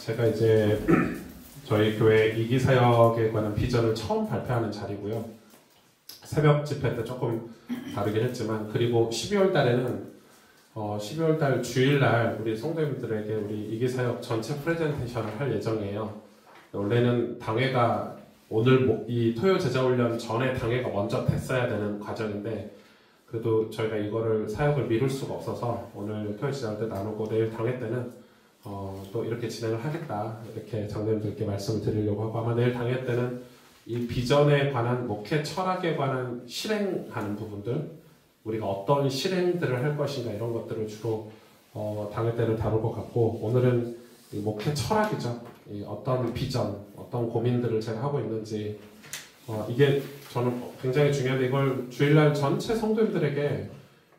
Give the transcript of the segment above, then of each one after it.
제가 이제 저희 교회 이기사역에 관한 비전을 처음 발표하는 자리고요. 새벽 집회 때 조금 다르긴 했지만, 그리고 12월 달에는 12월 달 주일날 우리 성도님들에게 우리 이기사역 전체 프레젠테이션을 할 예정이에요. 원래는 당회가 오늘 이 토요 제자훈련 전에 당회가 먼저 됐어야 되는 과정인데, 그래도 저희가 이거를 사역을 미룰 수가 없어서 오늘 토요 제자훈련 때 나누고 내일 당회 때는 또 이렇게 진행을 하겠다, 이렇게 장로님들께 말씀을 드리려고 하고, 아마 내일 당회 때는 이 비전에 관한 목회 철학에 관한 실행하는 부분들, 우리가 어떤 실행들을 할 것인가 이런 것들을 주로 당회 때는 다룰 것 같고, 오늘은 이 목회 철학이죠. 이 어떤 비전, 어떤 고민들을 제가 하고 있는지, 이게 저는 굉장히 중요한데, 이걸 주일날 전체 성도님들에게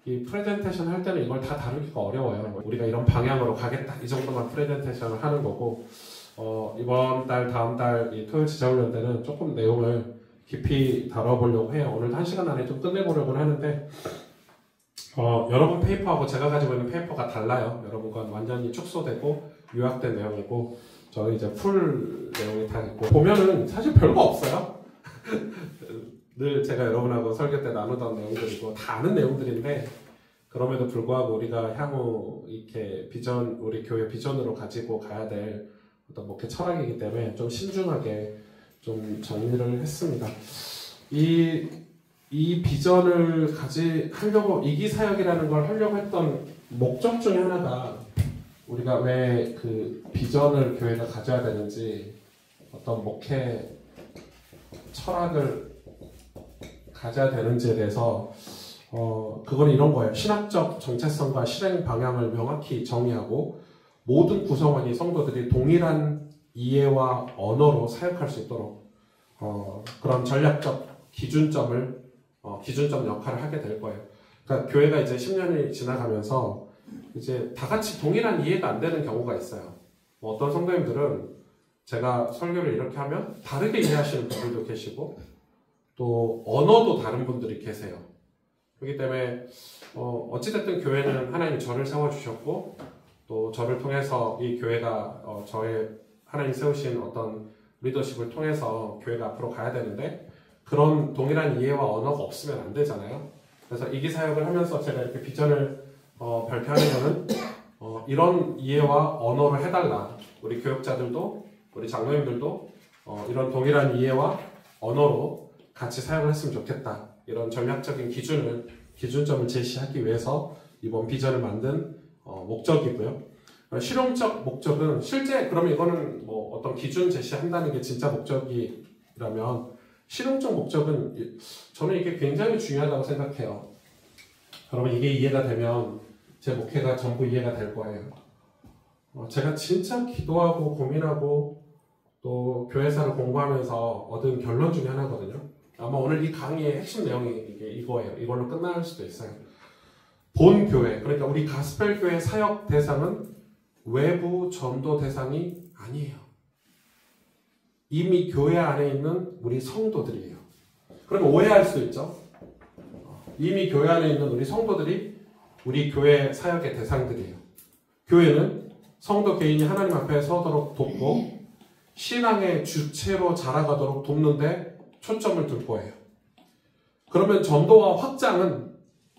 이 프레젠테이션 할 때는 이걸 다 다루기가 어려워요. 우리가 이런 방향으로 가겠다, 이 정도만 프레젠테이션을 하는 거고, 이번 달, 다음 달 이 토요일 제자훈련 때는 조금 내용을 깊이 다뤄보려고 해요. 오늘 1시간 안에 좀 끝내보려고 하는데, 여러분 페이퍼하고 제가 가지고 있는 페이퍼가 달라요. 여러분 건 완전히 축소되고 요약된 내용이고, 저는 이제 풀 내용이 다 있고, 보면은 사실 별거 없어요. 늘 제가 여러분하고 설교 때 나누던 내용들이고 다 아는 내용들인데, 그럼에도 불구하고 우리가 향후 이렇게 비전, 우리 교회 비전으로 가지고 가야 될 어떤 목회 철학이기 때문에 좀 신중하게 좀 정리를 했습니다. 이 비전을 하려고, 이기사역이라는 걸 하려고 했던 목적 중에 하나가, 우리가 왜 그 비전을 교회가 가져야 되는지, 어떤 목회 철학을 가져야 되는지에 대해서 그건 이런 거예요. 신학적 정체성과 실행 방향을 명확히 정의하고, 모든 구성원이, 성도들이 동일한 이해와 언어로 사역할 수 있도록 그런 전략적 기준점 역할을 하게 될 거예요. 그러니까 교회가 이제 10년이 지나가면서 이제 다 같이 동일한 이해가 안 되는 경우가 있어요. 어떤 성도님들은 제가 설교를 이렇게 하면 다르게 이해하시는 분들도 계시고, 또 언어도 다른 분들이 계세요. 그렇기 때문에 어찌됐든 교회는 하나님이 저를 세워주셨고, 또 저를 통해서 이 교회가 저의 하나님 세우신 어떤 리더십을 통해서 교회가 앞으로 가야 되는데, 그런 동일한 이해와 언어가 없으면 안 되잖아요. 그래서 이기사역을 하면서 제가 이렇게 비전을 발표하는 거는 이런 이해와 언어를 해달라. 우리 교역자들도, 우리 장로님들도 이런 동일한 이해와 언어로 같이 사역을 했으면 좋겠다. 이런 전략적인 기준점을 제시하기 위해서 이번 비전을 만든 목적이고요. 실용적 목적은, 실제 그러면 이거는 뭐 어떤 기준 제시한다는 게 진짜 목적이라면, 실용적 목적은 저는 이게 굉장히 중요하다고 생각해요. 여러분, 이게 이해가 되면 제 목회가 전부 이해가 될 거예요. 제가 진짜 기도하고 고민하고 또 교회사를 공부하면서 얻은 결론 중에 하나거든요. 아마 오늘 이 강의의 핵심 내용이 이거예요. 이걸로 끝날 수도 있어요. 본 교회, 그러니까 우리 가스펠 교회 사역 대상은 외부 전도 대상이 아니에요. 이미 교회 안에 있는 우리 성도들이에요. 그러면 오해할 수 있죠. 이미 교회 안에 있는 우리 성도들이 우리 교회 사역의 대상들이에요. 교회는 성도 개인이 하나님 앞에 서도록 돕고, 신앙의 주체로 자라가도록 돕는데 초점을 둘 거예요. 그러면 전도와 확장은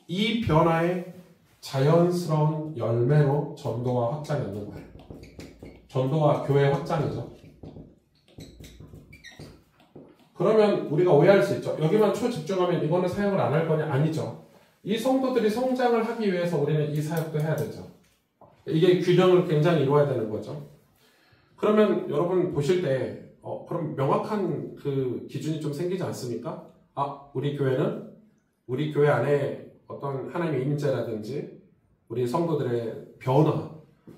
이 변화의 자연스러운 열매로 전도와 확장이 있는 거예요. 전도와 교회 확장이죠. 그러면 우리가 오해할 수 있죠. 여기만 초집중하면 이거는 사역을 안 할 거냐? 아니죠. 이 성도들이 성장을 하기 위해서 우리는 이 사역도 해야 되죠. 이게 균형을 굉장히 이루어야 되는 거죠. 그러면 여러분 보실 때 그럼 명확한 그 기준이 좀 생기지 않습니까? 우리 교회는 우리 교회 안에 어떤 하나님의 임재라든지 우리 성도들의 변화.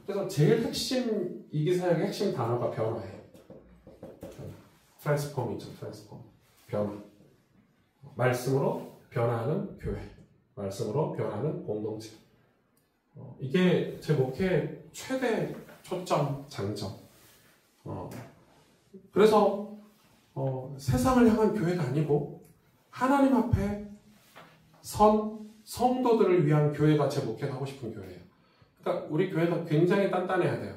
그래서 제일 핵심, 이기사역의 핵심 단어가 변화예요. 트랜스폼이죠. 트랜스폼. 변화. 말씀으로 변화하는 교회. 말씀으로 변화하는 공동체. 이게 제 목회의 최대 초점, 장점. 그래서 세상을 향한 교회가 아니고 하나님 앞에 선 성도들을 위한 교회가 제 목회하고 싶은 교회예요. 그러니까 우리 교회가 굉장히 단단해야 돼요.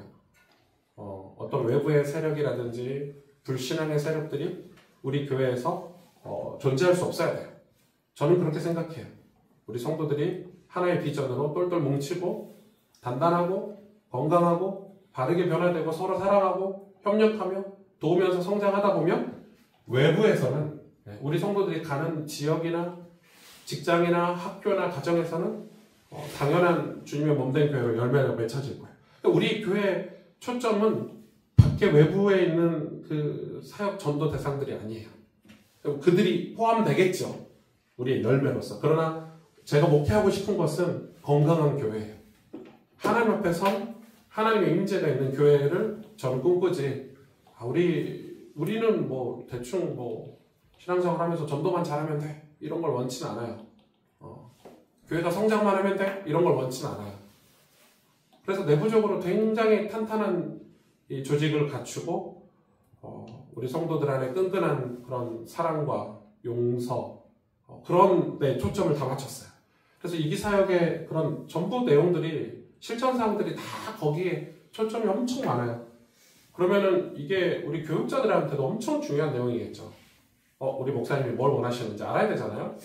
어떤 외부의 세력이라든지 불신앙의 세력들이 우리 교회에서 존재할 수 없어야 돼요. 저는 그렇게 생각해요. 우리 성도들이 하나의 비전으로 똘똘 뭉치고 단단하고 건강하고 바르게 변화되고 서로 사랑하고 협력하며 도우면서 성장하다 보면 외부에서는 우리 성도들이 가는 지역이나 직장이나 학교나 가정에서는 당연한 주님의 몸된 교회로 열매가 맺혀질 거예요. 그러니까 우리 교회의 초점은 밖에 외부에 있는 그 사역 전도 대상들이 아니에요. 그들이 포함되겠죠. 우리의 열매로서. 그러나 제가 목회하고 싶은 것은 건강한 교회예요. 하나님 앞에 선 하나님의 임재가 있는 교회를 저는 꿈꾸지. 우리는 뭐 대충 뭐 신앙생활 하면서 전도만 잘하면 돼. 이런 걸 원치는 않아요. 교회가 성장만 하면 돼. 이런 걸 원치는 않아요. 그래서 내부적으로 굉장히 탄탄한 이 조직을 갖추고 우리 성도들 안에 끈끈한 그런 사랑과 용서 그런 데 초점을 다 맞췄어요. 그래서 이기사역의 그런 전부 내용들이 실천사항들이 다 거기에 초점이 엄청 많아요. 그러면은 이게 우리 교육자들한테도 엄청 중요한 내용이겠죠. 우리 목사님이 뭘 원하시는지 알아야 되잖아요.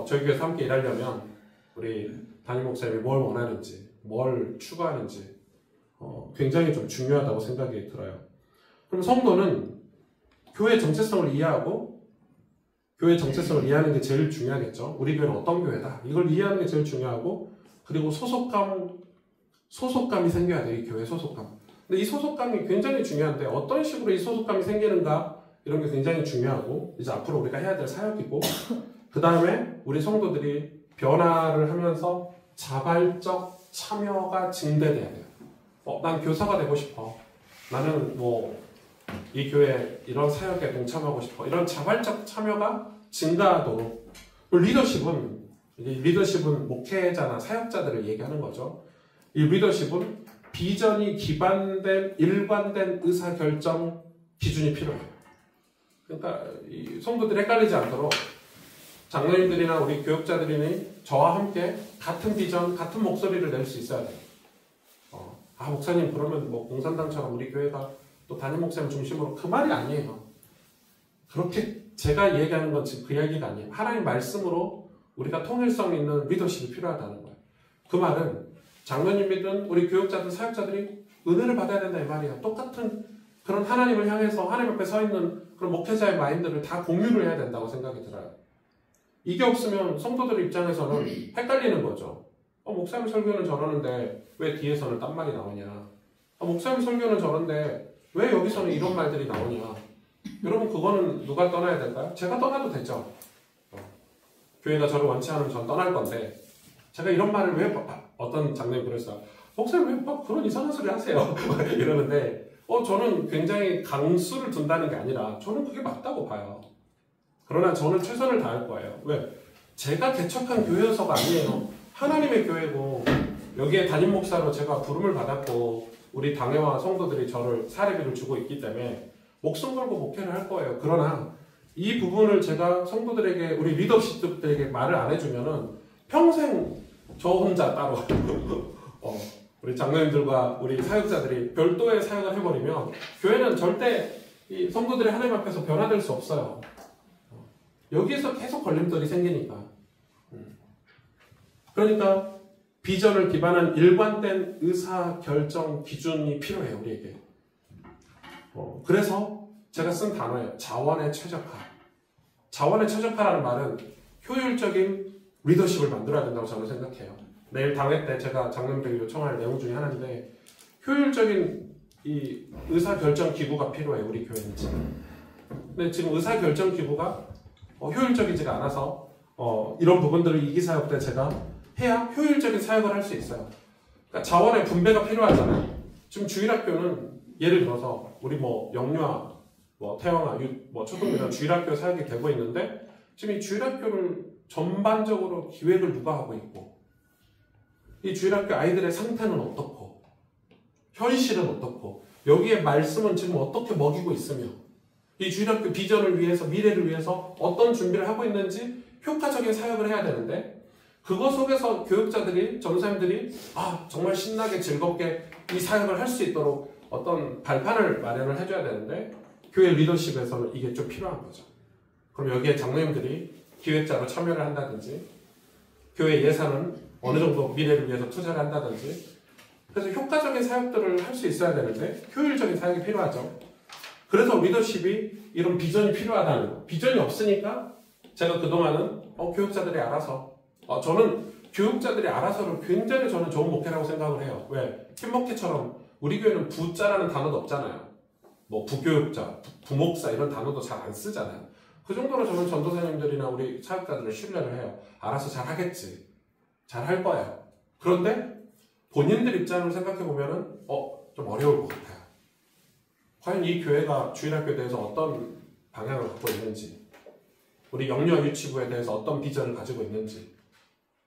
저희 교회에서 함께 일하려면 우리 담임 목사님이 뭘 원하는지 뭘 추구하는지 굉장히 좀 중요하다고 생각이 들어요. 그럼 성도는 교회 정체성을 이해하고 교회 정체성을 이해하는 게 제일 중요하겠죠. 우리 교회는 어떤 교회다. 이걸 이해하는 게 제일 중요하고 그리고 소속감이 생겨야 돼요. 이 교회 소속감. 근데 이 소속감이 굉장히 중요한데 어떤 식으로 이 소속감이 생기는가 이런 게 굉장히 중요하고 이제 앞으로 우리가 해야 될 사역이고 그 다음에 우리 성도들이 변화를 하면서 자발적 참여가 증대돼야 돼요. 난 교사가 되고 싶어. 나는 뭐 이 교회 이런 사역에 동참하고 싶어. 이런 자발적 참여가 증가하도록 리더십은 목회자나 사역자들을 얘기하는 거죠. 이 리더십은 비전이 기반된 일관된 의사결정 기준이 필요해요. 그러니까 이 성도들이 헷갈리지 않도록 장로님들이나 우리 교육자들이니 저와 함께 같은 비전, 같은 목소리를 낼 수 있어야 돼요. 목사님 그러면 뭐 공산당처럼 우리 교회가 또 담임 목사님 중심으로 그 말이 아니에요. 그렇게 제가 얘기하는 건 지금 그 이야기가 아니에요. 하나님 말씀으로 우리가 통일성 있는 리더십이 필요하다는 거예요. 그 말은 장로님이든 우리 교육자든 사역자들이 은혜를 받아야 된다 이 말이에요. 똑같은 그런 하나님을 향해서 하나님 앞에 서 있는 그런 목회자의 마인드를 다 공유를 해야 된다고 생각이 들어요. 이게 없으면 성도들 입장에서는 헷갈리는 거죠. 목사님 설교는 저러는데 왜 뒤에서는 딴 말이 나오냐. 목사님 설교는 저런데 왜 여기서는 이런 말들이 나오냐. 여러분 그거는 누가 떠나야 될까요? 제가 떠나도 되죠. 교회가 저를 원치 않으면 전 떠날 건데 제가 이런 말을 왜 어떤 장로님 그랬어요. 목사님 왜 그런 이상한 소리 하세요. 이러는데 저는 굉장히 강수를 둔다는 게 아니라 저는 그게 맞다고 봐요. 그러나 저는 최선을 다할 거예요. 왜? 제가 개척한 교회여서가 아니에요. 하나님의 교회고 여기에 담임 목사로 제가 부름을 받았고 우리 당회와 성도들이 저를 사례비를 주고 있기 때문에 목숨 걸고 목회를 할 거예요. 그러나 이 부분을 제가 성도들에게 우리 리더십들에게 말을 안 해주면은 평생 저 혼자 따로 우리 장로님들과 우리 사역자들이 별도의 사역을 해버리면 교회는 절대 이 성도들이 하나님 앞에서 변화될 수 없어요. 여기에서 계속 걸림돌이 생기니까. 그러니까 비전을 기반한 일관된 의사결정 기준이 필요해요. 우리에게. 그래서 제가 쓴 단어예요. 자원의 최적화. 자원의 최적화라는 말은 효율적인 리더십을 만들어야 된다고 저는 생각해요. 내일 당회 때 제가 장로님들에게 요청할 내용 중에 하나인데 효율적인 이 의사결정 기구가 필요해요. 우리 교회는 지금. 근데 지금 의사결정 기구가 효율적이지가 않아서 이런 부분들을 이기사역 때 제가 해야 효율적인 사역을 할 수 있어요. 그러니까 자원의 분배가 필요하잖아요. 지금 주일학교는 예를 들어서 우리 뭐 영유아, 뭐 태영아, 초등교사 주일학교 사역이 되고 있는데 지금 이 주일학교를 전반적으로 기획을 누가 하고 있고 이 주일학교 아이들의 상태는 어떻고 현실은 어떻고 여기에 말씀은 지금 어떻게 먹이고 있으며 이 주일학교 비전을 위해서 미래를 위해서 어떤 준비를 하고 있는지 효과적인 사역을 해야 되는데 그거 속에서 교육자들이 전사님들이 정말 신나게 즐겁게 이 사역을 할 수 있도록 어떤 발판을 마련을 해줘야 되는데 교회 리더십에서는 이게 좀 필요한 거죠. 그럼 여기에 장로님들이 기획자로 참여를 한다든지 교회 예산은 어느 정도 미래를 위해서 투자를 한다든지 그래서 효과적인 사역들을 할 수 있어야 되는데 효율적인 사역이 필요하죠. 그래서 리더십이 이런 비전이 필요하다는 거. 비전이 없으니까 제가 그동안은 교육자들이 알아서 저는 교육자들이 알아서를 굉장히 저는 좋은 목회라고 생각을 해요. 왜? 팀목회처럼 우리 교회는 부자라는 단어도 없잖아요. 뭐 부교육자, 부목사 이런 단어도 잘 안 쓰잖아요. 그 정도로 저는 전도사님들이나 우리 사역자들을 신뢰를 해요. 알아서 잘 하겠지. 잘 할 거야. 그런데 본인들 입장을 생각해 보면은 좀 어려울 것 같아요. 과연 이 교회가 주일학교에 대해서 어떤 방향을 갖고 있는지, 우리 영유아 유치부에 대해서 어떤 비전을 가지고 있는지,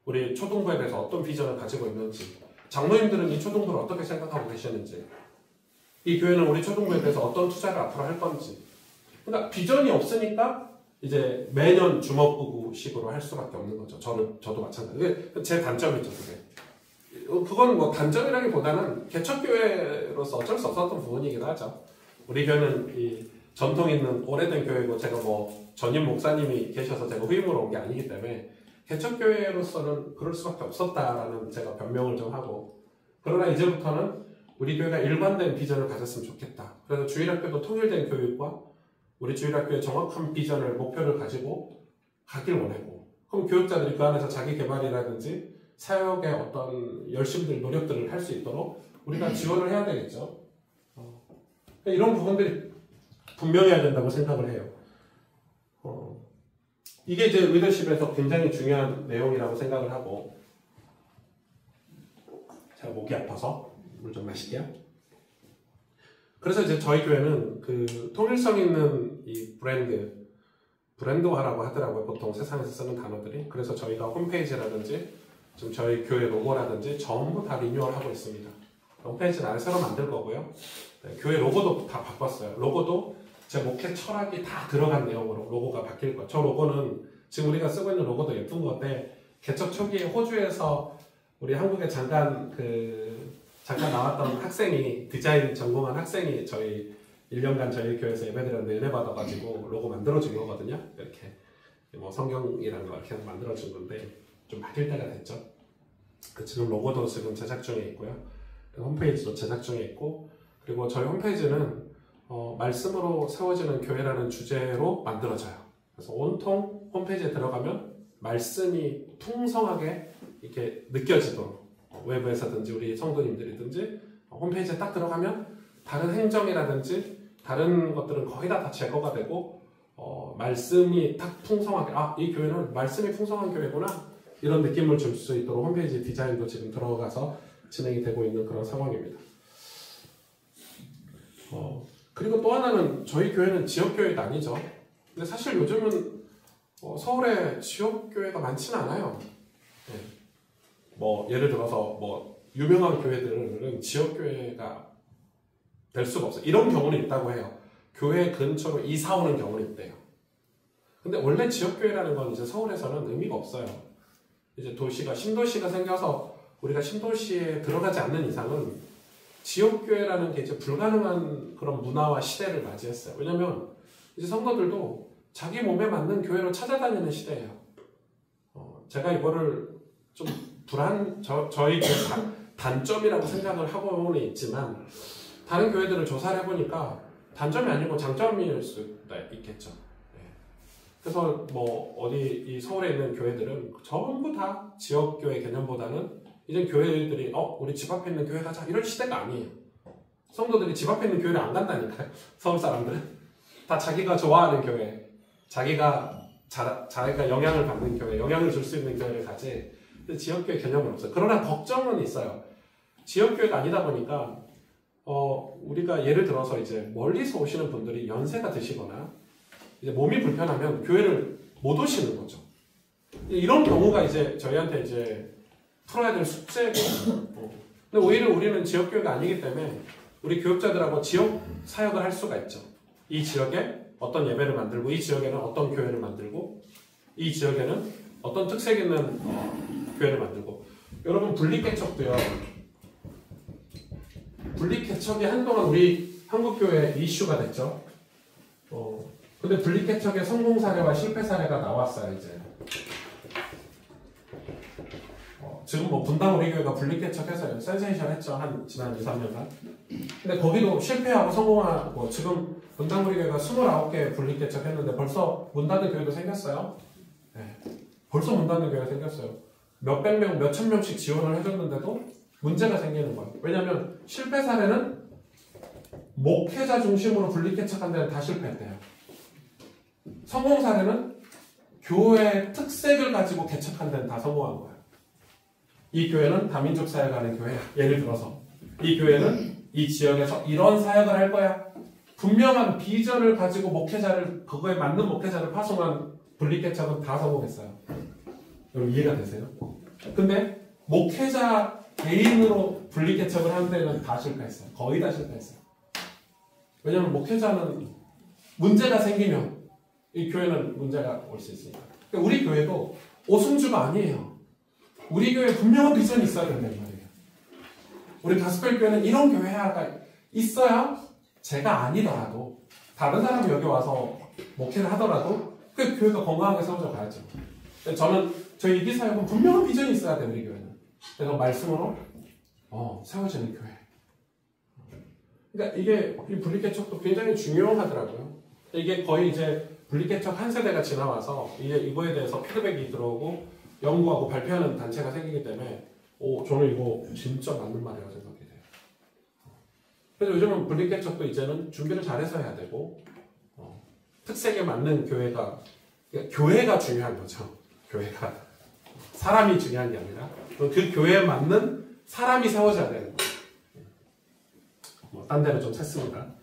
우리 초등부에 대해서 어떤 비전을 가지고 있는지, 장로님들은 이 초등부를 어떻게 생각하고 계시는지, 이 교회는 우리 초등부에 대해서 어떤 투자를 앞으로 할 건지. 그러니까 비전이 없으니까 이제 매년 주먹구구식으로 할 수밖에 없는 거죠. 저도 마찬가지. 그게 제 단점이죠, 그게. 그건 뭐 단점이라기보다는 개척교회로서 어쩔 수 없었던 부분이긴 하죠. 우리 교회는 이 전통 있는 오래된 교회고 제가 뭐 전임 목사님이 계셔서 제가 후임으로 온 게 아니기 때문에 개척교회로서는 그럴 수밖에 없었다라는 제가 변명을 좀 하고 그러나 이제부터는 우리 교회가 일관된 비전을 가졌으면 좋겠다. 그래서 주일학교도 통일된 교육과 우리 주일학교의 정확한 비전을 목표를 가지고 가길 원하고 그럼 교육자들이 그 안에서 자기 개발이라든지 사역의 어떤 열심들 노력들을 할 수 있도록 우리가 지원을 해야 되겠죠. 이런 부분들이 분명해야 된다고 생각을 해요. 이게 이제 리더십에서 굉장히 중요한 내용이라고 생각을 하고 제가 목이 아파서 물 좀 마실게요. 그래서 이제 저희 교회는 그 통일성 있는 이 브랜드화라고 하더라고요. 보통 세상에서 쓰는 단어들이. 그래서 저희가 홈페이지라든지 지금 저희 교회 로고라든지 전부 다 리뉴얼하고 있습니다. 홈페이지는 아예 새로 만들 거고요. 네, 교회 로고도 다 바꿨어요. 로고도 제 목회 철학이 다 들어간 내용으로 로고가 바뀔 거예요. 저 로고는 지금 우리가 쓰고 있는 로고도 예쁜 건데 개척 초기에 호주에서 우리 한국에 잠깐 나왔던 학생이 디자인 전공한 학생이 저희 1년간 저희 교회에서 예배드렸는데 은혜 받아가지고 로고 만들어준 거거든요. 이렇게 뭐 성경이라는 거 이렇게 만들어준 건데 좀 바뀔 때가 됐죠. 지금 로고도 지금 제작 중에 있고요. 홈페이지도 제작 중에 있고 그리고 저희 홈페이지는 말씀으로 세워지는 교회라는 주제로 만들어져요. 그래서 온통 홈페이지에 들어가면 말씀이 풍성하게 이렇게 느껴지도록 외부에서든지 우리 성도님들이든지 홈페이지에 딱 들어가면 다른 행정이라든지 다른 것들은 거의 다 제거가 되고 말씀이 딱 풍성하게 이 교회는 말씀이 풍성한 교회구나 이런 느낌을 줄 수 있도록 홈페이지 디자인도 지금 들어가서 진행이 되고 있는 그런 상황입니다. 그리고 또 하나는 저희 교회는 지역교회가 아니죠. 근데 사실 요즘은 서울에 지역교회가 많지는 않아요. 네. 뭐 예를 들어서 뭐 유명한 교회들은 지역교회가 될 수가 없어요. 이런 경우는 있다고 해요. 교회 근처로 이사 오는 경우는 있대요. 근데 원래 지역교회라는 건 이제 서울에서는 의미가 없어요. 이제 신도시가 생겨서 우리가 신도시에 들어가지 않는 이상은 지역교회라는 게 이제 불가능한 그런 문화와 시대를 맞이했어요. 왜냐면 이제 성도들도 자기 몸에 맞는 교회로 찾아다니는 시대예요. 제가 이거를 좀 저희 교회 단점이라고 생각을 하고는 있지만 다른 교회들을 조사를 해보니까 단점이 아니고 장점일 수 있겠죠. 그래서 뭐 이 서울에 있는 교회들은 전부 다 지역교회 개념보다는 이제 교회들이 우리 집 앞에 있는 교회 가자 이런 시대가 아니에요. 성도들이 집 앞에 있는 교회를 안 간다니까요. 서울 사람들은 다 자기가 좋아하는 교회, 자기가 영향을 받는 교회, 영향을 줄 수 있는 교회를 가지. 근데 지역교회 개념은 없어요. 그러나 걱정은 있어요. 지역교회가 아니다 보니까 우리가 예를 들어서 이제 멀리서 오시는 분들이 연세가 드시거나 이제 몸이 불편하면 교회를 못 오시는 거죠. 이런 경우가 이제 저희한테 이제 풀어야 될 숙제고. 근데 오히려 우리는 지역교회가 아니기 때문에 우리 교육자들하고 지역 사역을 할 수가 있죠. 이 지역에 어떤 예배를 만들고 이 지역에는 어떤 교회를 만들고 이 지역에는 어떤 특색 있는 교회를 만들고 여러분 분리개척도요. 분리개척이 한동안 우리 한국교회 이슈가 됐죠. 근데 분리개척의 성공 사례와 실패 사례가 나왔어요, 이제. 지금 뭐 분당 우리 교회가 분리개척해서 센세이션 했죠. 지난 2, 3년간. 근데 거기도 실패하고 성공하고 지금 분당 우리 교회가 29개 분리개척했는데 벌써 문 닫은 교회도 생겼어요. 네. 벌써 문 닫는 교회가 생겼어요. 몇백 명, 몇천 명씩 지원을 해줬는데도 문제가 생기는 거예요. 왜냐하면 실패 사례는 목회자 중심으로 분리개척한 데는 다 실패했대요. 성공 사례는 교회의 특색을 가지고 개척한 데는 다 성공한 거예요. 이 교회는 다민족 사역을 하는 교회야. 예를 들어서 이 교회는 이 지역에서 이런 사역을 할 거야. 분명한 비전을 가지고 목회자를, 그거에 맞는 목회자를 파송한 분리개척은 다 성공했어요. 여러분 이해가 되세요? 근데 목회자 개인으로 분리개척을 하는 데는 다 실패했어요. 거의 다 실패했어요. 왜냐하면 목회자는 문제가 생기면 이 교회는 문제가 올 수 있으니까. 그러니까 우리 교회도 오승주가 아니에요. 우리 교회에 분명한 비전이 있어야 된다는 말이에요. 우리 가스펠 교회는 이런 교회가 있어야 제가 아니더라도 다른 사람이 여기 와서 목회를 하더라도 그 교회가 건강하게 세워져 가야죠. 저는 저희 이기사역은 분명한 비전이 있어야 돼요. 우리 교회는. 그래서 말씀으로 세워지는 교회. 그러니까 이게 이 분리개척도 굉장히 중요하더라고요. 이게 거의 이제 분리개척 한 세대가 지나와서 이제 이거에 대해서 피드백이 들어오고 연구하고 발표하는 단체가 생기기 때문에 저는 이거 진짜 맞는 말이라고 생각이 돼요. 그래서 요즘은 분리개척도 이제는 준비를 잘해서 해야 되고 특색에 맞는 교회가, 그러니까 교회가 중요한 거죠. 교회가 사람이 중요한 게 아니라 그 교회에 맞는 사람이 세워져야 되는 거예요. 딴 데로 좀 샜습니다.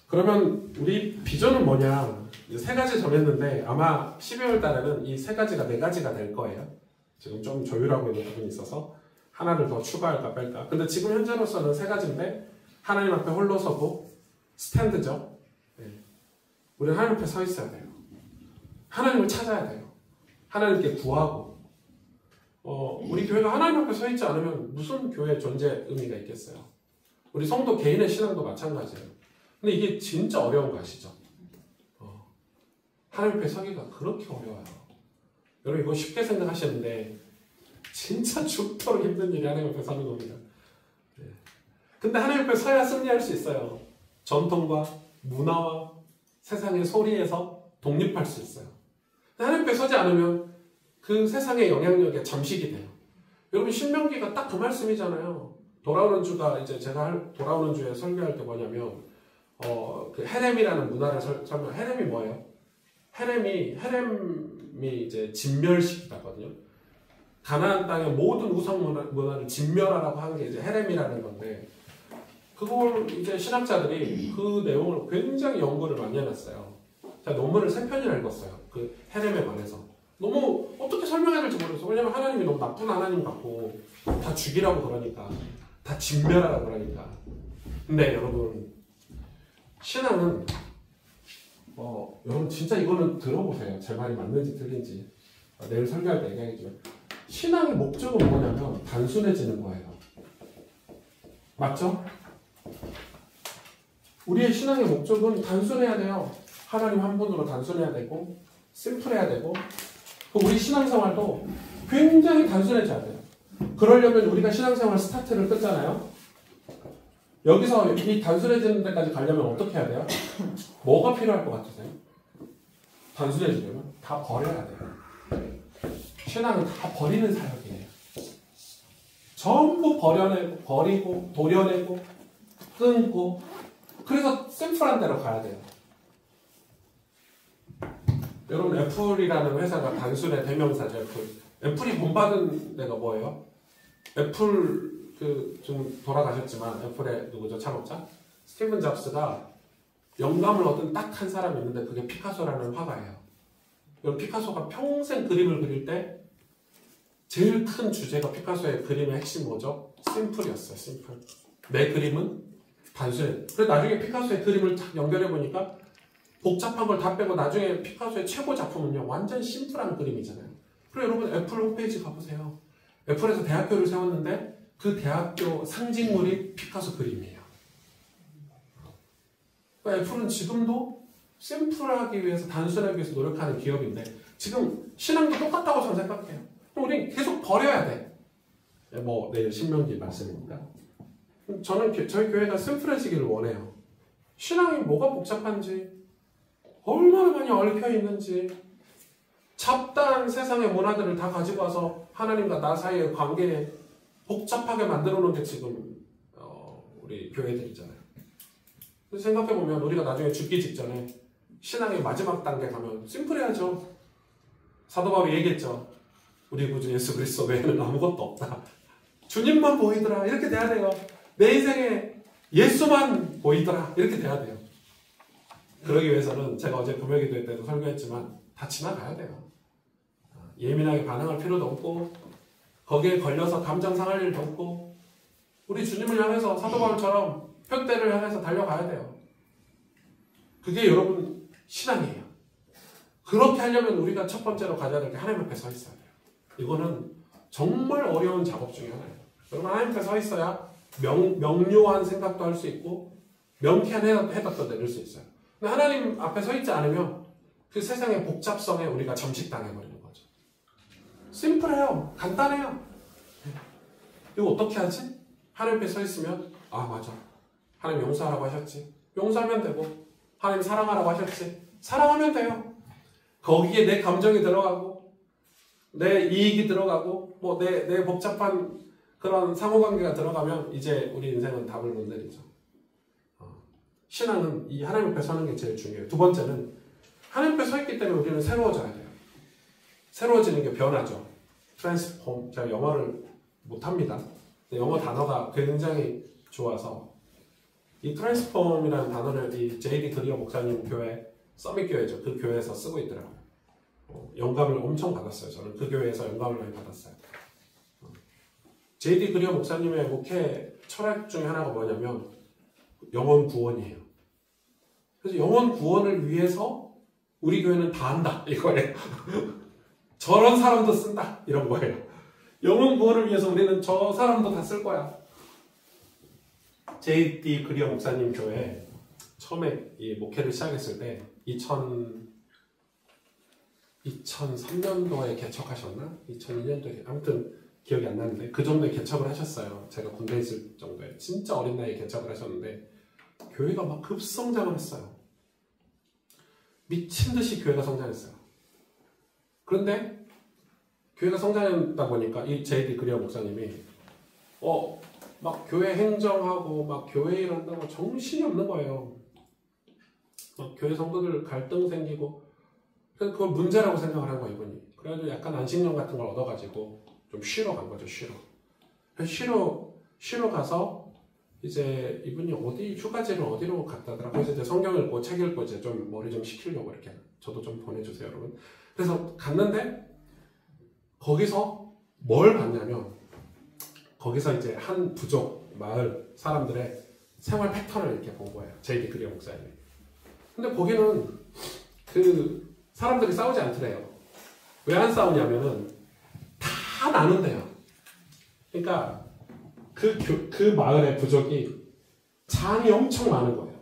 그러면 우리 비전은 뭐냐? 세 가지 정했는데 아마 12월 달에는 이 세 가지가 네 가지가 될 거예요. 지금 좀 조율하고 있는 부분이 있어서 하나를 더 추가할까 뺄까. 근데 지금 현재로서는 세 가지인데 하나님 앞에 홀로 서고 스탠드죠. 네. 우리는 하나님 앞에 서 있어야 돼요. 하나님을 찾아야 돼요. 하나님께 구하고 우리 교회가 하나님 앞에 서 있지 않으면 무슨 교회 존재 의미가 있겠어요. 우리 성도 개인의 신앙도 마찬가지예요. 근데 이게 진짜 어려운 거 아시죠? 하나님 앞에 서기가 그렇게 어려워요. 여러분 이거 쉽게 생각하시는데 진짜 죽도록 힘든 일이 하나님 앞에 서는 겁니다. 네. 근데 하나님 앞에 서야 승리할 수 있어요. 전통과 문화와 세상의 소리에서 독립할 수 있어요. 근데 하나님 앞에 서지 않으면 그 세상의 영향력에 잠식이 돼요. 여러분 신명기가 딱 그 말씀이잖아요. 돌아오는 주가 이제 제가 돌아오는 주에 설교할 때 뭐냐면 그 헤렘이라는 문화를 설명. 헤렘이 뭐예요? 헤렘이 이제 진멸시키다거든요. 가나안 땅의 모든 우상 문화를 진멸하라고 하는 게 이제 헤렘이라는 건데 그걸 이제 신학자들이 그 내용을 굉장히 연구를 많이 해놨어요. 제가 논문을 3편이나 읽었어요. 그 헤렘에 관해서. 너무 어떻게 설명해야 될지 모르겠어요. 왜냐면 하나님이 너무 나쁜 하나님 같고 다 죽이라고 그러니까 다 진멸하라고 그러니까. 근데 여러분 신앙은 여러분 진짜 이거는 들어보세요. 제 말이 맞는지 틀린지. 내일 설교할 때 얘기하겠지만 신앙의 목적은 뭐냐면 단순해지는 거예요. 맞죠? 우리의 신앙의 목적은 단순해야 돼요. 하나님 한 분으로 단순해야 되고 심플해야 되고 우리 신앙생활도 굉장히 단순해져야 돼요. 그러려면 우리가 신앙생활 스타트를 끊잖아요. 여기서 이 단순해지는 데까지 가려면 어떻게 해야 돼요? 뭐가 필요할 것 같으세요? 단순해지려면 다 버려야 돼요. 신앙은 다 버리는 사역이에요. 전부 버리고 도려내고 끊고 그래서 심플한 데로 가야 돼요. 여러분 애플이라는 회사가 단순의 대명사죠. 애플이 본받은 데가 뭐예요? 애플 좀 돌아가셨지만 애플의 누구죠? 창업자? 스티븐 잡스가 영감을 얻은 딱 한 사람이 있는데 그게 피카소라는 화가예요. 피카소가 평생 그림을 그릴 때 제일 큰 주제가 피카소의 그림의 핵심 뭐죠? 심플이었어요. 심플. 내 그림은 단순해. 그래서 나중에 피카소의 그림을 딱 연결해보니까 복잡한 걸 다 빼고 나중에 피카소의 최고 작품은요 완전 심플한 그림이잖아요. 그리고 여러분 애플 홈페이지 가보세요. 애플에서 대학교를 세웠는데 그 대학교 상징물이 피카소 그림이에요. 그러니까 애플은 지금도 심플하기 위해서, 단순하기 위해서 노력하는 기업인데 지금 신앙도 똑같다고 저는 생각해요. 우리 계속 버려야 돼. 뭐 내일 신명기 말씀입니다. 저는 저희 교회가 심플해지기를 원해요. 신앙이 뭐가 복잡한지, 얼마나 많이 얽혀 있는지, 잡다한 세상의 문화들을 다 가지고 와서 하나님과 나 사이의 관계에 복잡하게 만들어 놓은 게 지금 우리 교회들이잖아요. 그래서 생각해보면 우리가 나중에 죽기 직전에 신앙의 마지막 단계 가면 심플해야죠. 사도 바울이 얘기했죠. 우리 구주 예수 그리스도 외에는 아무것도 없다. 주님만 보이더라. 이렇게 돼야 돼요. 내 인생에 예수만 보이더라. 이렇게 돼야 돼요. 그러기 위해서는 제가 어제 금요기도회 때도 설교했지만 다 지나가야 돼요. 예민하게 반응할 필요도 없고, 거기에 걸려서 감정 상할 일도 없고, 우리 주님을 향해서 사도 바울처럼 표대를 향해서 달려가야 돼요. 그게 여러분 신앙이에요. 그렇게 하려면 우리가 첫 번째로 가져야 될 게 하나님 앞에 서 있어야 돼요. 이거는 정말 어려운 작업 중에 하나예요. 여러분 하나님 앞에 서 있어야 명료한 생각도 할 수 있고 명쾌한 해답도 내릴 수 있어요. 근데 하나님 앞에 서 있지 않으면 그 세상의 복잡성에 우리가 점식당해버리는 거죠. 심플해요. 간단해요. 이거 어떻게 하지? 하나님 앞에 서 있으면 아 맞아. 하나님 용서하라고 하셨지. 용서하면 되고, 하나님 사랑하라고 하셨지. 사랑하면 돼요. 거기에 내 감정이 들어가고 내 이익이 들어가고 뭐 내 복잡한 그런 상호관계가 들어가면 이제 우리 인생은 답을 못 내리죠. 신앙은 이 하나님 앞에 서는 게 제일 중요해요. 두 번째는 하나님 앞에 서 있기 때문에 우리는 새로워져야 돼요. 새로워지는 게 변화죠. 트랜스폼. 제가 영어를 못합니다. 영어 단어가 굉장히 좋아서 이 트랜스폼이라는 단어를 이 J.D. 그리어 목사님 교회, 서밋 교회죠. 그 교회에서 쓰고 있더라고요. 영감을 엄청 받았어요. 저는 그 교회에서 영감을 많이 받았어요. J.D. 그리어 목사님의 목회 철학 중에 하나가 뭐냐면 영혼 구원이에요. 그래서 영혼 구원을 위해서 우리 교회는 다 한다 이거예요. 저런 사람도 쓴다 이런 거예요. 영혼 구원을 위해서 우리는 저 사람도 다 쓸 거야. J.D. 그리어 목사님 교회 처음에 이 목회를 시작했을 때 2003년도에 개척하셨나? 2002년도에 아무튼 기억이 안 나는데 그 정도에 개척을 하셨어요. 제가 군대에 있을 정도에 진짜 어린 나이에 개척을 하셨는데 교회가 막 급성장을 했어요. 미친 듯이 교회가 성장했어요. 그런데 교회가 성장했다 보니까 이 J.D. 그리어 목사님이 막 교회 행정하고 막 교회 일한다고 정신이 없는 거예요. 막 교회 성도들 갈등 생기고 그래서 그걸 문제라고 생각을 한 거예요, 이분이. 그래가지고 약간 안식년 같은 걸 얻어가지고 좀 쉬러 간 거죠, 쉬러 가서 이제 이분이 휴가지를 어디로 갔다더라. 그래서 이제 성경 읽고 책 읽고 이제 좀 머리 좀 식히려고 이렇게 저도 좀 보내주세요, 여러분. 그래서 갔는데 거기서 뭘 봤냐면 거기서 이제 한 부족 마을 사람들의 생활 패턴을 이렇게 본 거예요. J.D. 그리어 목사님이. 근데 거기는 그 사람들이 싸우지 않더래요. 왜 안 싸우냐면은 다 나눈대요. 그러니까 그 마을의 부족이 장이 엄청 많은 거예요.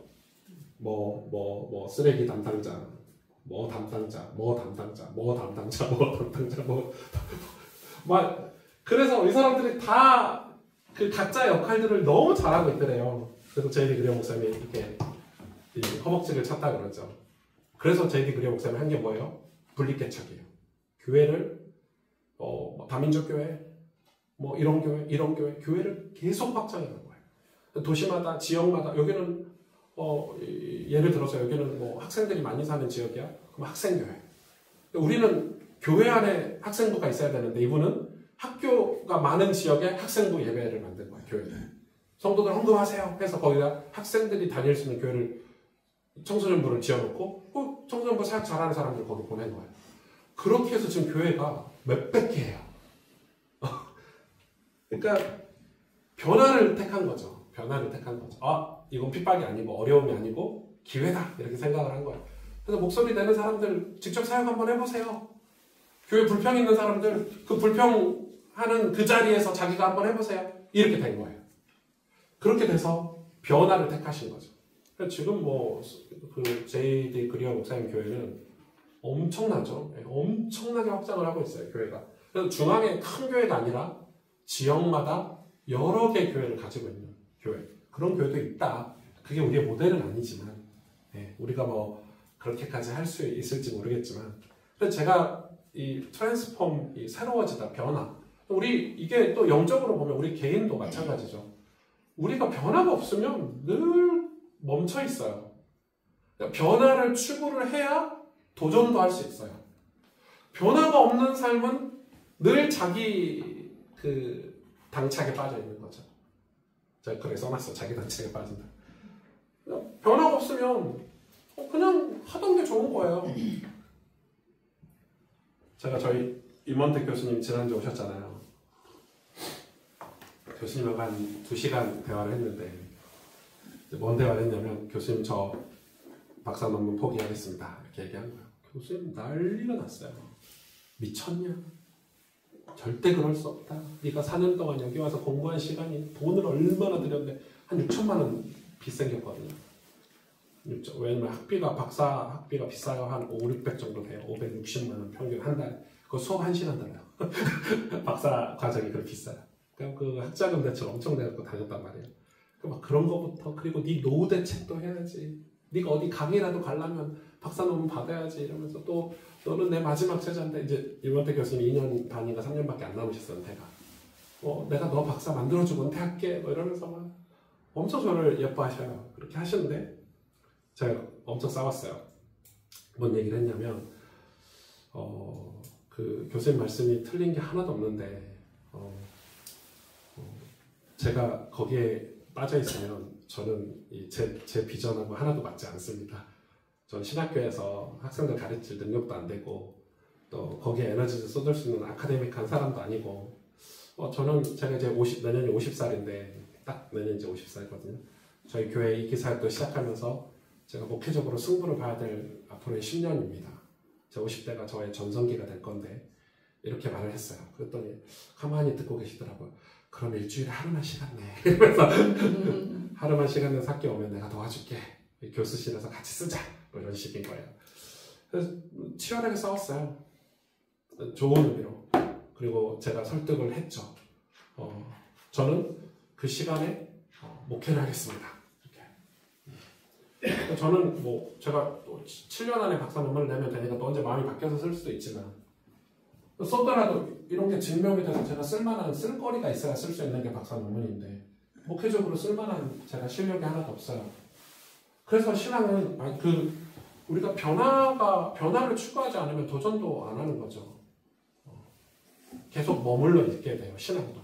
쓰레기 담당자, 그래서 이 사람들이 다 그 각자의 역할들을 너무 잘하고 있더래요. 그래서 J.D. 그리어 목사님이 이렇게 허벅지를 찼다 그러죠. 그래서 J.D. 그리어 목사님이 한 게 뭐예요? 분립개척이에요. 교회를 다민족 교회, 이런 교회, 교회를 계속 확장해 간 거예요. 도시마다, 지역마다 여기는 예를 들어서 여기는 학생들이 많이 사는 지역이야. 그럼 학생교회. 우리는 교회 안에 학생부가 있어야 되는데 이분은 학교가 많은 지역에 학생부 예배를 만든 거예요. 교회에. 성도들 헌금하세요. 해서 거기다 학생들이 다닐 수 있는 교회를 청소년부를 지어놓고 청소년부 사역 잘하는 사람들 거기 보낸 거예요. 그렇게 해서 지금 교회가 몇백 개예요. 그러니까 변화를 택한 거죠. 이건 핍박이 아니고 어려움이 아니고 기회다 이렇게 생각을 한 거예요. 그래서 목소리 내는 사람들 직접 사역 한번 해보세요. 교회 불평 있는 사람들 그 불평하는 그 자리에서 자기가 한번 해보세요. 이렇게 된 거예요. 그렇게 돼서 변화를 택하신 거죠. 지금 그 J.D. 그리어 목사님 교회는 엄청나죠. 엄청나게 확장을 하고 있어요, 교회가. 그래서 중앙에 큰 교회가 아니라 지역마다 여러 개의 교회를 가지고 있는 교회. 그런 교회도 있다. 그게 우리의 모델은 아니지만, 우리가 그렇게까지 할 수 있을지 모르겠지만, 그래서 제가 이 트랜스폼, 이 새로워지다, 변화. 이게 또 영적으로 보면 우리 개인도 마찬가지죠. 우리가 변화가 없으면 늘 멈춰 있어요. 변화를 추구를 해야 도전도 할 수 있어요. 변화가 없는 삶은 늘 자기 당착에 빠져 있는 거죠. 제가 그래 써놨어. 자기 당착에 빠진다. 변화가 없으면 그냥 하던 게 좋은 거예요. 제가 저희 임원택 교수님 지난주에 오셨잖아요. 교수님하고 한 2시간 대화를 했는데 뭔 대화를 했냐면 교수님 저 박사 논문 포기하겠습니다 이렇게 얘기한 거예요. 교수님 난리가 났어요. 미쳤냐? 절대 그럴 수 없다. 네가 4년 동안 여기 와서 공부한 시간이 돈을 얼마나 들였는데 한 6천만 원 빚생겼거든요. 왜냐면 박사 학비가 비싸요. 한 5, 600 정도 돼요. 560만 원 평균 한 달에. 그거 수업 1시간 들어요. 박사 과정이 그렇게 비싸요. 그 학자금 대출 엄청 내고 다녔단 말이에요. 막 그런 거부터 그리고 네 노후 대책도 해야지. 네가 어디 강의라도 가려면 박사 논문 받아야지 이러면서 또 너는 내 마지막 제자인데 이제 임원택 교수님 2년 반인가 3년밖에 안 남으셨어요. 내가 너 박사 만들어주고 은퇴할게 이러면서 막 엄청 저를 예뻐하셔요. 그렇게 하시는데 제가 엄청 싸웠어요. 뭔 얘기를 했냐면 그 교수님 말씀이 틀린 게 하나도 없는데 제가 거기에 빠져 있으면 저는 제 비전하고 하나도 맞지 않습니다. 저는 신학교에서 학생들 가르칠 능력도 안 되고 또 거기에 에너지를 쏟을 수 있는 아카데믹한 사람도 아니고 제가 이제 내년이 50살인데 딱 내년 이제 50살이거든요. 저희 교회 이기사역도 시작하면서 제가 목회적으로 승부를 봐야 될 앞으로의 10년입니다. 제 50대가 저의 전성기가 될 건데 이렇게 말을 했어요. 그랬더니 가만히 듣고 계시더라고요. 그럼 일주일에 하루만 시간 내. 이러면서 하루만 시간 내서 학교 오면 내가 도와줄게. 교수실에서 같이 쓰자. 이런 식인 거예요. 그래서 치열하게 싸웠어요. 좋은 의미로. 그리고 제가 설득을 했죠. 저는 그 시간에 목회를 하겠습니다. 이렇게. 저는 제가 또 7년 안에 박사 논문을 내면 되니까 또 언제 마음이 바뀌어서 쓸 수도 있지만 썼더라도 이런 게 증명이 돼서 제가 쓸만한 쓸거리가 있어야 쓸 수 있는 게 박사 논문인데 목회적으로 쓸만한 제가 실력이 하나도 없어요. 그래서 신앙은 우리가 변화를 추구하지 않으면 도전도 안 하는 거죠. 계속 머물러 있게 돼요. 신앙도.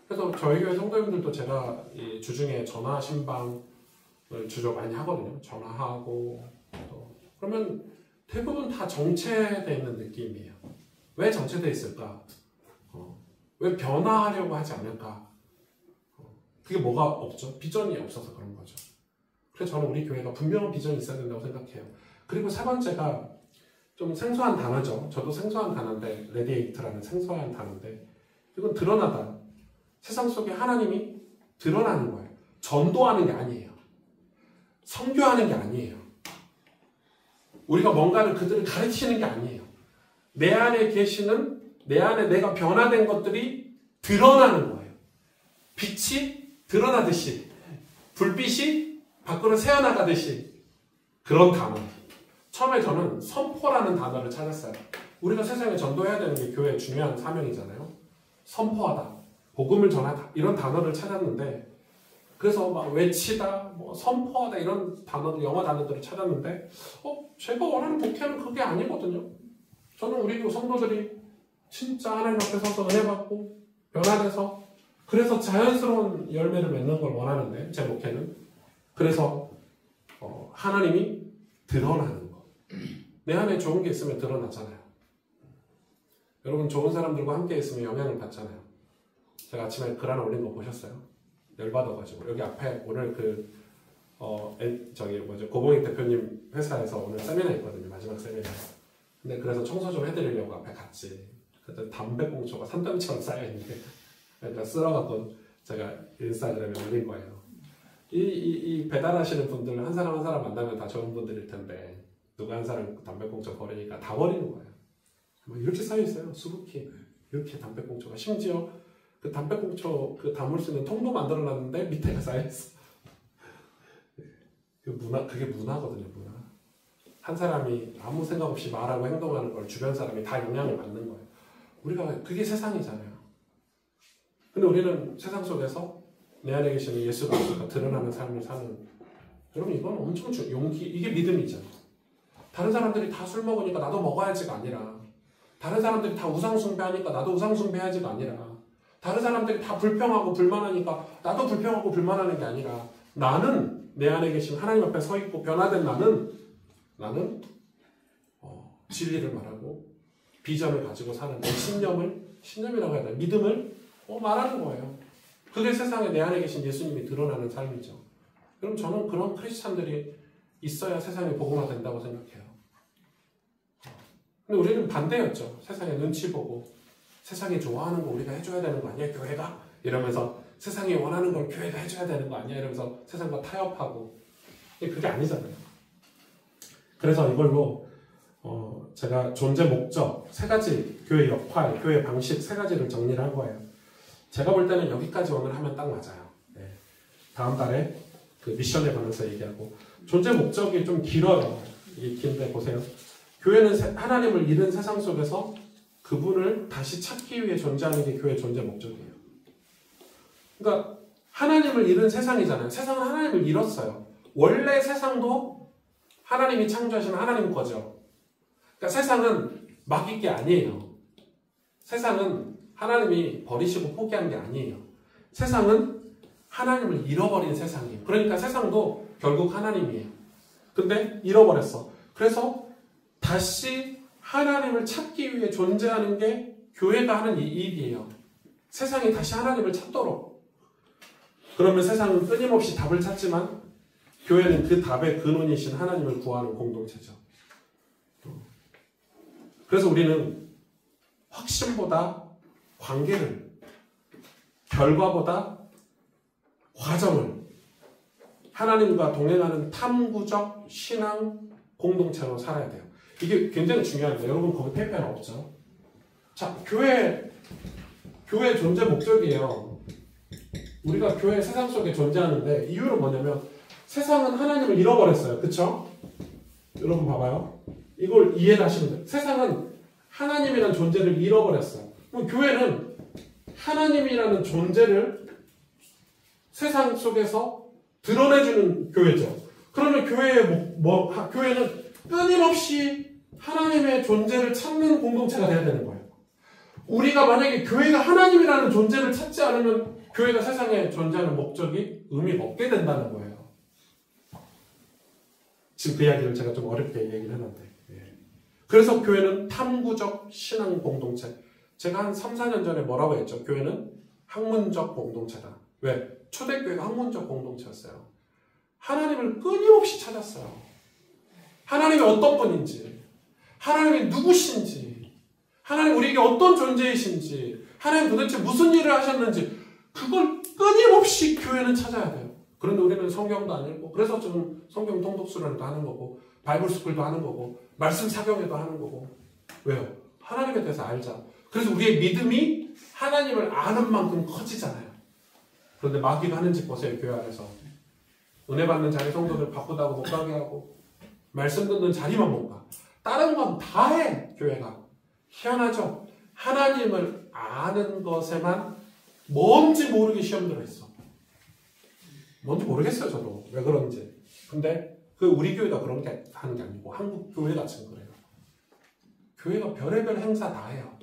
그래서 저희 교회 성도님들도 제가 이 주중에 전화 신방을 주로 많이 하거든요. 전화하고 그러면 대부분 다 정체되어 있는 느낌이에요. 왜 정체되어 있을까? 왜 변화하려고 하지 않을까? 그게 뭐가 없죠? 비전이 없어서 그런 거죠. 그래서 저는 우리 교회가 분명한 비전이 있어야 된다고 생각해요. 그리고 세 번째가 좀 생소한 단어죠. 저도 생소한 단어인데 레디에이트라는 생소한 단어인데 이건 드러나다. 세상 속에 하나님이 드러나는 거예요. 전도하는 게 아니에요. 선교하는 게 아니에요. 우리가 뭔가를 그들을 가르치는 게 아니에요. 내 안에 내가 변화된 것들이 드러나는 거예요. 빛이 드러나듯이 불빛이 밖으로 새어나가듯이 그런 단어. 처음에 저는 선포라는 단어를 찾았어요. 우리가 세상에 전도해야 되는 게 교회의 중요한 사명이잖아요. 선포하다, 복음을 전하다 이런 단어를 찾았는데 그래서 막 외치다, 선포하다 이런 단어들, 영어 단어들을 찾았는데 제가 원하는 목회는 그게 아니거든요. 저는 우리 성도들이 진짜 하나님 앞에 서서 은혜 받고 변화돼서 그래서 자연스러운 열매를 맺는 걸 원하는데 제 목회는 그래서 하나님이 드러나는 거. 내 안에 좋은 게 있으면 드러나잖아요. 여러분 좋은 사람들과 함께 있으면 영향을 받잖아요. 제가 아침에 글 하나 올린 거 보셨어요? 열받아가지고 여기 앞에 오늘 고봉익 대표님 회사에서 오늘 세미나 있거든요. 마지막 세미나. 근데 그래서 청소 좀 해드리려고 앞에 갔지. 그때 담배꽁초가 산더미처럼 쌓여있는데 그러니까 쓸어갖고 제가 인스타그램에 올린 거예요. 이 배달하시는 분들 한 사람 한 사람 만나면 다 좋은 분들일 텐데 누가 한 사람 담배꽁초 버리니까 다 버리는 거예요. 뭐 이렇게 쌓여 있어요. 수북히 이렇게 담배꽁초가. 심지어 그 담배꽁초 그 담을 수 있는 통도 만들어놨는데 밑에가 쌓여 있어. 그게 문화거든요. 문화. 한 사람이 아무 생각 없이 말하고 행동하는 걸 주변 사람이 다 영향을 받는 거예요. 우리가 그게 세상이잖아요. 근데 우리는 세상 속에서 내 안에 계시는 예수 그리스도가 드러나는 삶을 사는, 여러분 이건 엄청 용기, 이게 믿음이죠. 다른 사람들이 다 술 먹으니까 나도 먹어야지가 아니라, 다른 사람들이 다 우상 숭배하니까 나도 우상 숭배해야지가 아니라, 다른 사람들이 다 불평하고 불만하니까 나도 불평하고 불만하는 게 아니라, 나는 내 안에 계신 하나님 앞에 서 있고 변화된 나는 진리를 말하고 비전을 가지고 사는 내 신념이라고 해야 되나, 믿음을 말하는 거예요. 그게 세상에 내 안에 계신 예수님이 드러나는 삶이죠. 그럼 저는 그런 크리스찬들이 있어야 세상이 복음화 된다고 생각해요. 근데 우리는 반대였죠. 세상에 눈치 보고 세상이 좋아하는 거 우리가 해줘야 되는 거 아니야? 교회가? 이러면서 세상이 원하는 걸 교회가 해줘야 되는 거 아니야? 이러면서 세상과 타협하고. 근데 그게 아니잖아요. 그래서 이걸로 제가 존재 목적, 3가지, 교회 역할, 교회 방식 3가지를 정리를 한 거예요. 제가 볼 때는 여기까지 오늘 하면 딱 맞아요. 네. 다음 달에 그 미션에 관해서 얘기하고. 존재 목적이 좀 길어요. 이게 긴데 보세요. 교회는 하나님을 잃은 세상 속에서 그분을 다시 찾기 위해 존재하는 게 교회의 존재 목적이에요. 그러니까 하나님을 잃은 세상이잖아요. 세상은 하나님을 잃었어요. 원래 세상도 하나님이 창조하신 하나님 거죠. 그러니까 세상은 맡길 게 아니에요. 세상은 하나님이 버리시고 포기한 게 아니에요. 세상은 하나님을 잃어버린 세상이에요. 그러니까 세상도 결국 하나님이에요. 근데 잃어버렸어. 그래서 다시 하나님을 찾기 위해 존재하는 게 교회가 하는 이 일이에요. 세상이 다시 하나님을 찾도록. 그러면 세상은 끊임없이 답을 찾지만 교회는 그 답의 근원이신 하나님을 구하는 공동체죠. 그래서 우리는 확신보다 관계를, 결과보다 과정을, 하나님과 동행하는 탐구적 신앙 공동체로 살아야 돼요. 이게 굉장히 중요한데, 여러분 거기 페이퍼는 없죠? 자, 교회 존재 목적이에요. 우리가 교회 세상 속에 존재하는데 이유는 뭐냐면 세상은 하나님을 잃어버렸어요. 그쵸? 여러분 봐봐요. 이걸 이해를 하시면 돼요. 세상은 하나님이라는 존재를 잃어버렸어요. 그럼 교회는 하나님이라는 존재를 세상 속에서 드러내주는 교회죠. 그러면 교회는 끊임없이 하나님의 존재를 찾는 공동체가 돼야 되는 거예요. 우리가 만약에 교회가 하나님이라는 존재를 찾지 않으면 교회가 세상에 존재하는 목적이 의미가 없게 된다는 거예요. 지금 그 이야기를 제가 좀 어렵게 얘기를 했는데. 그래서 교회는 탐구적 신앙 공동체. 제가 한 3, 4년 전에 뭐라고 했죠? 교회는 학문적 공동체다. 왜? 초대교회가 학문적 공동체였어요. 하나님을 끊임없이 찾았어요. 하나님이 어떤 분인지, 하나님이 누구신지, 하나님 우리에게 어떤 존재이신지, 하나님 도대체 무슨 일을 하셨는지 그걸 끊임없이 교회는 찾아야 돼요. 그런데 우리는 성경도 안 읽고, 그래서 좀 성경 통독수련도 하는 거고, 바이블 스쿨도 하는 거고, 말씀 사경회도 하는 거고. 왜요? 하나님에 대해서 알자. 그래서 우리의 믿음이 하나님을 아는 만큼 커지잖아요. 그런데 마귀가 하는 짓 보세요. 교회 안에서 은혜 받는 자리 성도들 바쁘다고 못 가게 하고, 말씀 듣는 자리만 못 가. 다른 건 다 해. 교회가 희한하죠. 하나님을 아는 것에만 뭔지 모르게 시험 들어있어. 뭔지 모르겠어요. 저도 왜 그런지. 근데 그 우리 교회가 그런 게 하는 게 아니고 한국 교회 같은 거래요. 교회가 별의별 행사 다 해요.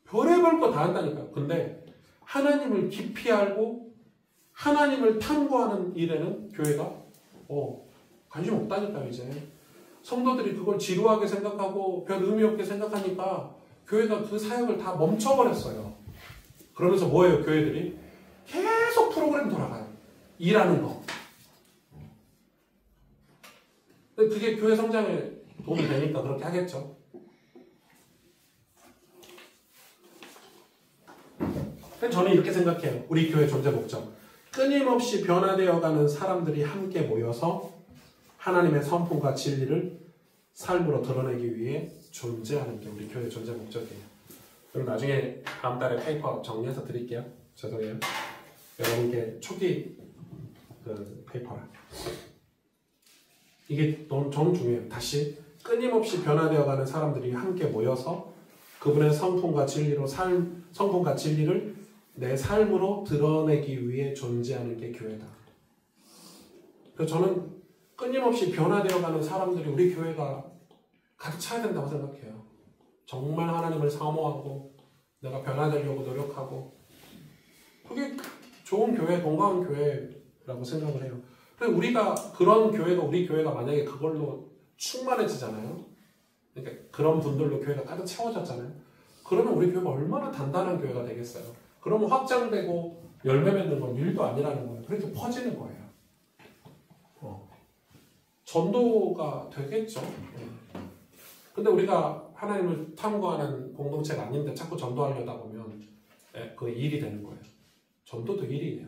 별의별 거 다 한다니까요. 근데 하나님을 깊이 알고 하나님을 탐구하는 일에는 교회가 관심 없다니까요. 이제 성도들이 그걸 지루하게 생각하고 별 의미 없게 생각하니까 교회가 그 사역을 다 멈춰버렸어요. 그러면서 뭐예요? 교회들이 계속 프로그램 돌아가요. 일하는 거. 근데 그게 교회 성장에 도움이 되니까 그렇게 하겠죠. 저는 이렇게 생각해요. 우리 교회 존재 목적. 끊임없이 변화되어가는 사람들이 함께 모여서 하나님의 성품과 진리를 삶으로 드러내기 위해 존재하는 게 우리 교회 존재 목적이에요. 그럼 나중에 다음 달에 페이퍼 정리해서 드릴게요. 죄송해요. 여러분께 초기 페이퍼라. 이게 너무 중요해요. 다시 끊임없이 변화되어가는 사람들이 함께 모여서 그분의 성품과 진리를 내 삶으로 드러내기 위해 존재하는 게 교회다. 그래서 저는 끊임없이 변화되어가는 사람들이 우리 교회가 가득 차야 된다고 생각해요. 정말 하나님을 사모하고 내가 변화되려고 노력하고 그게 좋은 교회, 건강한 교회라고 생각을 해요. 그래서 우리가 그런 교회가 우리 교회가 만약에 그걸로 충만해지잖아요. 그러니까 그런 분들로 교회가 가득 채워졌잖아요. 그러면 우리 교회가 얼마나 단단한 교회가 되겠어요. 그러면 확장되고 열매 맺는 건 일도 아니라는 거예요. 그렇게 퍼지는 거예요. 전도가 되겠죠. 근데 우리가 하나님을 탐구하는 공동체가 아닌데 자꾸 전도하려다 보면 그 일이 되는 거예요. 전도도 일이에요.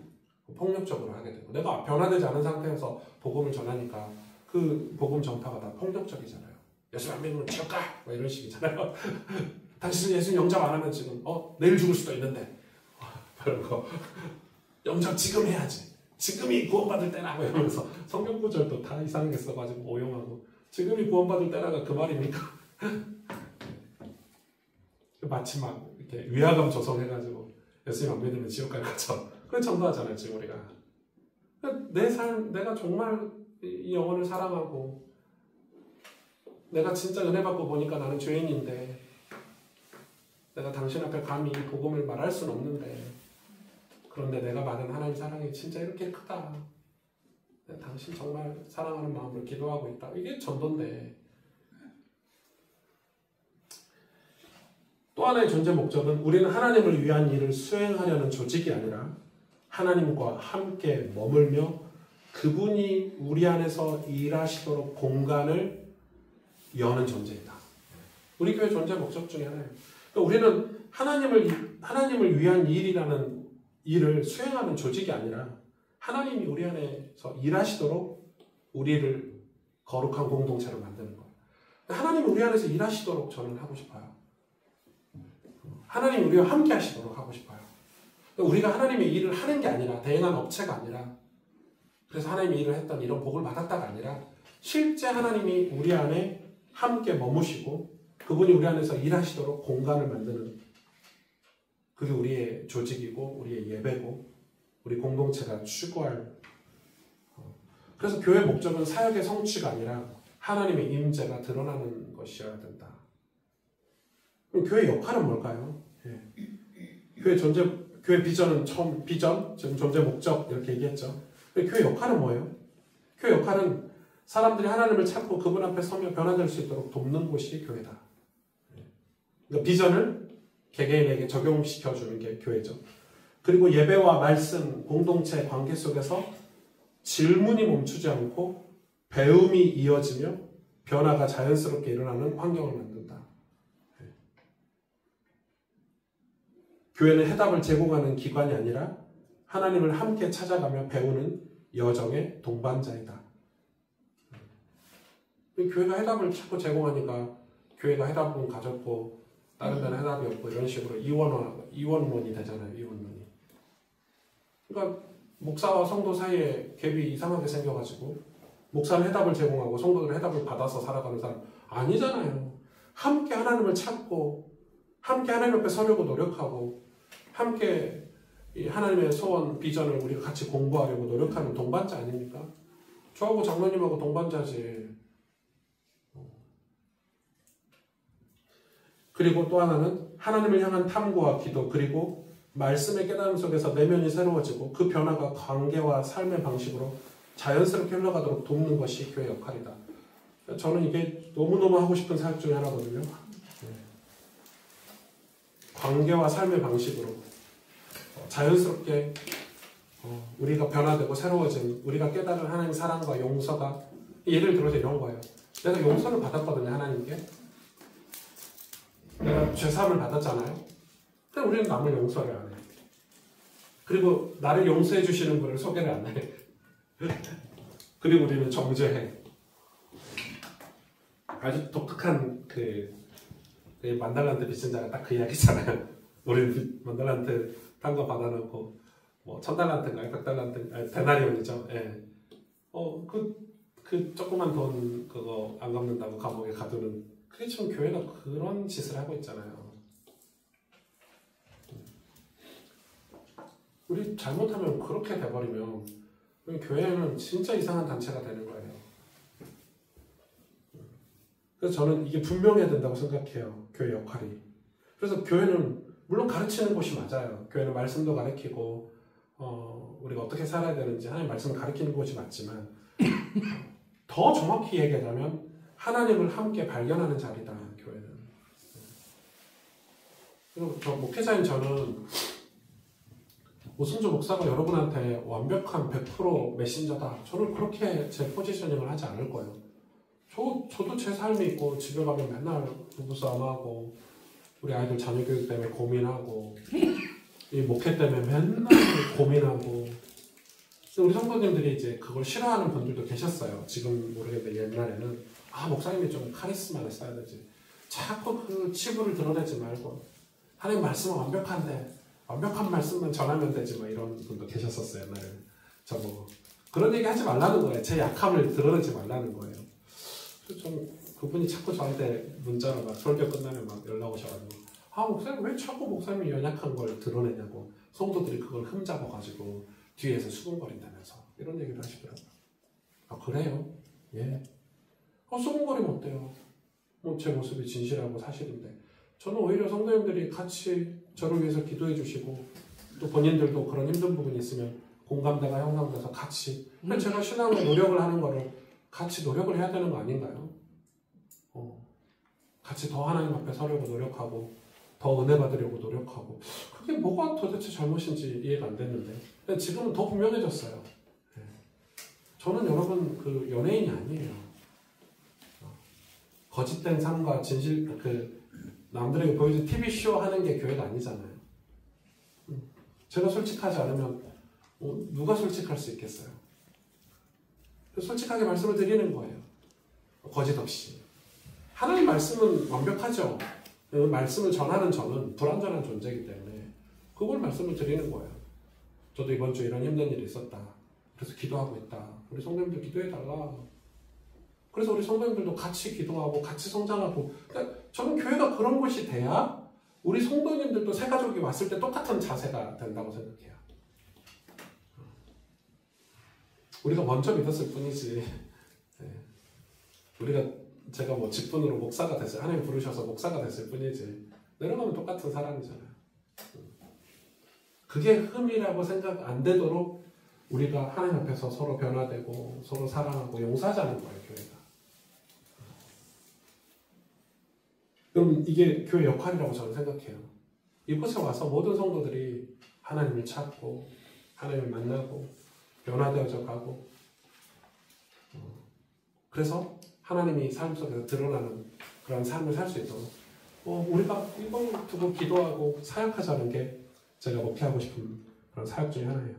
폭력적으로 하게 되고 내가 변화되지 않은 상태에서 복음을 전하니까 그 복음 전파가 다 폭력적이잖아요. 예수 안 믿으면 지옥 가! 뭐 이런 식이잖아요. 당신 예수 영접 안 하면 지금 내일 죽을 수도 있는데 그런 거 영접 지금 해야지. 지금이 구원받을 때라 뭐 이러면서 성경 구절도 다 이상하게 써가지고 오용하고 지금이 구원받을 때라가 그 말입니까? 마치 막 이렇게 위화감 조성해가지고 예수님 안 믿으면 지옥 갈 것처럼 그런 전도하잖아요 지금 우리가. 내 삶 내가 정말 이 영혼을 사랑하고 내가 진짜 은혜 받고 보니까 나는 죄인인데 내가 당신 앞에 감히 복음을 말할 수는 없는데 그런데 내가 받은 하나님 사랑이 진짜 이렇게 크다. 당신 정말 사랑하는 마음으로 기도하고 있다. 이게 전도인데 또 하나의 존재 목적은 우리는 하나님을 위한 일을 수행하려는 조직이 아니라 하나님과 함께 머물며 그분이 우리 안에서 일하시도록 공간을 여는 존재이다. 우리 교회 존재 목적 중에 하나예요. 그러니까 우리는 하나님을 위한 일이라는 일을 수행하는 조직이 아니라 하나님이 우리 안에서 일하시도록 우리를 거룩한 공동체로 만드는 거예요. 하나님이 우리 안에서 일하시도록 저는 하고 싶어요. 하나님이 우리와 함께 하시도록 하고 싶어요. 우리가 하나님의 일을 하는 게 아니라 대행한 업체가 아니라 그래서 하나님의 일을 했던 이런 복을 받았다가 아니라 실제 하나님이 우리 안에 함께 머무시고 그분이 우리 안에서 일하시도록 공간을 만드는 그게 우리의 조직이고 우리의 예배고 우리 공동체가 추구할 그래서 교회 목적은 사역의 성취가 아니라 하나님의 임재가 드러나는 것이어야 된다. 그럼 교회 역할은 뭘까요? 교회 비전은 지금 존재 목적 이렇게 얘기했죠. 교회 역할은 뭐예요? 교회 역할은 사람들이 하나님을 찾고 그분 앞에 서며 변화될 수 있도록 돕는 곳이 교회다. 그러니까 비전을 개개인에게 적용시켜주는 게 교회죠. 그리고 예배와 말씀, 공동체 관계 속에서 질문이 멈추지 않고 배움이 이어지며 변화가 자연스럽게 일어나는 환경을 만든다. 교회는 해답을 제공하는 기관이 아니라 하나님을 함께 찾아가며 배우는 여정의 동반자이다. 교회가 해답을 자꾸 제공하니까 교회가 해답은 가졌고 다른 데는 해답이 없고 이런 식으로 이원론이 되잖아요. 이원론이. 그러니까 목사와 성도 사이에 갭이 이상하게 생겨가지고 목사는 해답을 제공하고 성도들은 해답을 받아서 살아가는 사람 아니잖아요. 함께 하나님을 찾고 함께 하나님 앞에 서려고 노력하고 함께 이 하나님의 소원, 비전을 우리가 같이 공부하려고 노력하는 동반자 아닙니까? 저하고 장로님하고 동반자지. 그리고 또 하나는 하나님을 향한 탐구와 기도 그리고 말씀의 깨달음 속에서 내면이 새로워지고 그 변화가 관계와 삶의 방식으로 자연스럽게 흘러가도록 돕는 것이 교회의 역할이다. 저는 이게 너무너무 하고 싶은 사역 중에 하나거든요. 관계와 삶의 방식으로 자연스럽게 우리가 변화되고 새로워진 우리가 깨달은 하나님의 사랑과 용서가 예를 들어서 이런 거예요. 내가 용서를 받았거든요. 하나님께. 내가 죄사함을 받았잖아요. 근데 우리는 남을 용서를 안 해요. 그리고 나를 용서해 주시는 분을 소개를 안 해. 그리고 우리는 정죄해. 아주 독특한 그 만달란트 빚진 자가 딱 그 이야기잖아요. 우리는 만달란트 딴 거 받아놓고 뭐 1000달란트인가요? 100달란트? 데나리온이죠. 예. 그 조그만 돈 그거 안 갚는다고 감옥에 가두는, 그게 지금 교회가 그런 짓을 하고 있잖아요. 우리 잘못하면 그렇게 돼버리면 교회는 진짜 이상한 단체가 되는 거예요. 그래서 저는 이게 분명해야 된다고 생각해요. 교회 역할이. 그래서 교회는 물론 가르치는 곳이 맞아요. 교회는 말씀도 가르치고 우리가 어떻게 살아야 되는지 하나님 말씀을 가르치는 곳이 맞지만 더 정확히 얘기하자면 하나님을 함께 발견하는 자리다, 교회는. 그리고 저 목회자인 저는 오승주 목사가 여러분한테 완벽한 100% 메신저다, 저는 그렇게 제 포지셔닝을 하지 않을 거예요. 저도 제 삶이 있고 집에 가면 맨날 부부싸움하고 우리 아이들 자녀 교육 때문에 고민하고 이 목회 때문에 맨날 고민하고. 우리 성도님들이 이제 그걸 싫어하는 분들도 계셨어요. 지금 모르겠는데 옛날에는 목사님이 좀 카리스마를 써야 되지, 자꾸 그 치부를 드러내지 말고 하나님 말씀은 완벽한데 완벽한 말씀만 전하면 되지, 막 이런 분도 계셨었어요. 옛날에 저보고 그런 얘기 하지 말라는 거예요. 제 약함을 드러내지 말라는 거예요. 그래서 좀 그분이 자꾸 저한테 문자로 막 설교 끝나면 막 연락 오셔가지고 목사님 왜 자꾸 목사님이 연약한 걸 드러내냐고, 성도들이 그걸 흠잡아가지고 뒤에서 수근거린다면서 이런 얘기를 하시더라고요. 그래요? 예. 수근거리면 어때요? 뭐 제 모습이 진실하고 사실인데. 저는 오히려 성도님들이 같이 저를 위해서 기도해 주시고 또 본인들도 그런 힘든 부분이 있으면 공감대가 형성돼서 같이, 제가 신앙을 노력을 하는 거를 같이 노력을 해야 되는 거 아닌가요? 같이 더 하나님 앞에 서려고 노력하고 더 은혜 받으려고 노력하고, 그게 뭐가 도대체 잘못인지 이해가 안 됐는데 지금은 더 분명해졌어요. 저는 여러분 그 연예인이 아니에요. 거짓된 삶과 진실, 남들에게 보여준 TV쇼 하는 게 교회가 아니잖아요. 제가 솔직하지 않으면 누가 솔직할 수 있겠어요? 솔직하게 말씀을 드리는 거예요. 거짓 없이. 하나님 말씀은 완벽하죠. 말씀을 전하는 저는 불완전한 존재이기 때문에 그걸 말씀을 드리는 거예요. 저도 이번 주에 이런 힘든 일이 있었다, 그래서 기도하고 있다, 우리 성도님들 기도해달라. 그래서 우리 성도님들도 같이 기도하고 같이 성장하고. 그러니까 저는 교회가 그런 곳이 돼야 우리 성도님들도 새 가족이 왔을 때 똑같은 자세가 된다고 생각해요. 우리가 먼저 믿었을 뿐이지, 제가 뭐 직분으로 목사가 됐어요, 하나님 부르셔서 목사가 됐을 뿐이지, 내려가면 똑같은 사람이잖아요. 그게 흠이라고 생각 안 되도록 우리가 하나님 앞에서 서로 변화되고 서로 사랑하고 용서하자는 거예요, 교회가. 그럼 이게 교회 역할이라고 저는 생각해요. 이곳에 와서 모든 성도들이 하나님을 찾고 하나님을 만나고 변화되어져 가고, 그래서 하나님이 삶 속에서 드러나는 그런 삶을 살 수 있도록 우리가 이걸 두고 기도하고 사역하자는 게 제가 목회하고 싶은 그런 사역 중에 하나예요.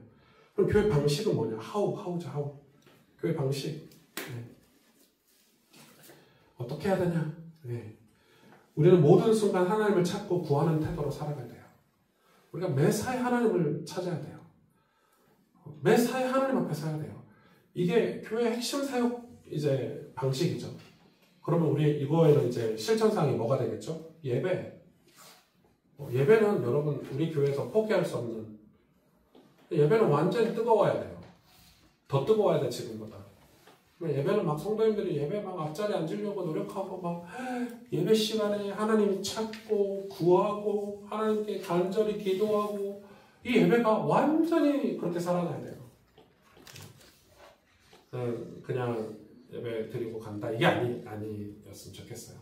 그럼 교회 방식은 뭐냐? 하우. 교회 방식. 어떻게 해야 되냐? 우리는 모든 순간 하나님을 찾고 구하는 태도로 살아가야 돼요. 우리가 매사에 하나님을 찾아야 돼요. 매사에 하나님 앞에 서야 돼요. 이게 교회의 핵심 사역 이제 방식이죠. 그러면 우리 이거에는 이제 실천사항이 뭐가 되겠죠? 예배. 예배는 여러분 우리 교회에서 포기할 수 없는, 예배는 완전히 뜨거워야 돼요. 더 뜨거워야 돼, 지금보다. 예배는 막 성도님들이 예배 막 앞자리 앉으려고 노력하고 막 예배 시간에 하나님 찾고 구하고 하나님께 간절히 기도하고, 이 예배가 완전히 그렇게 살아나야 돼요. 그냥 예배 드리고 간다, 이게 아니었으면 좋겠어요.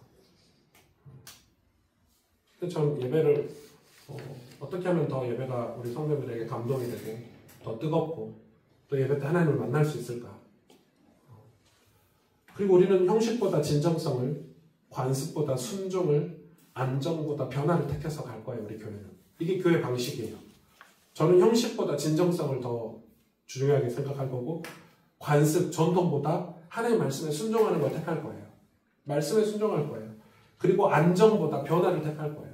근데 전 예배를 어떻게 하면 더 예배가 우리 성도들에게 감동이 되고 더 뜨겁고 또 예배 때 하나님을 만날 수 있을까? 그리고 우리는 형식보다 진정성을, 관습보다 순종을, 안정보다 변화를 택해서 갈 거예요, 우리 교회는. 이게 교회 방식이에요. 저는 형식보다 진정성을 더 중요하게 생각할 거고 관습, 전통보다 하나님의 말씀에 순종하는 걸 택할 거예요. 말씀에 순종할 거예요. 그리고 안정보다 변화를 택할 거예요.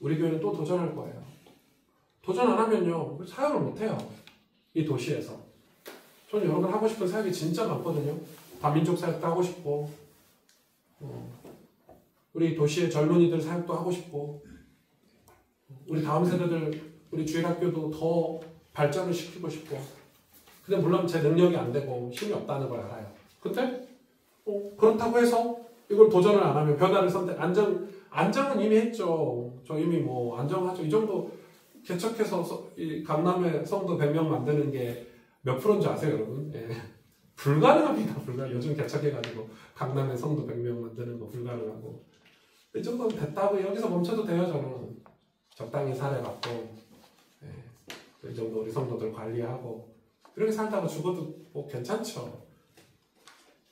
우리 교회는 또 도전할 거예요. 도전 안 하면요 사역을 못해요. 이 도시에서. 저는 여러분 하고 싶은 사역이 진짜 많거든요. 다민족 사역도 하고 싶고 우리 도시의 젊은이들 사역도 하고 싶고 우리 다음 세대들 우리 주일학교도 더 발전을 시키고 싶고 근데 물론 제 능력이 안 되고 힘이 없다는 걸 알아요. 근데 그렇다고 해서 이걸 도전을 안 하면 변화를 안정은 이미 했죠. 저 이미 뭐 안정하죠. 이 정도 개척해서 이 강남에 성도 100명 만드는 게 몇 프로인지 아세요, 여러분? 예. 불가능합니다. 요즘 개척해가지고 강남에 성도 100명 만드는 거 불가능하고 이 정도는 됐다고 여기서 멈춰도 돼요. 저는 적당히 살아갖고 예. 이 정도 우리 성도들 관리하고 이렇게 살다가 죽어도 뭐 괜찮죠.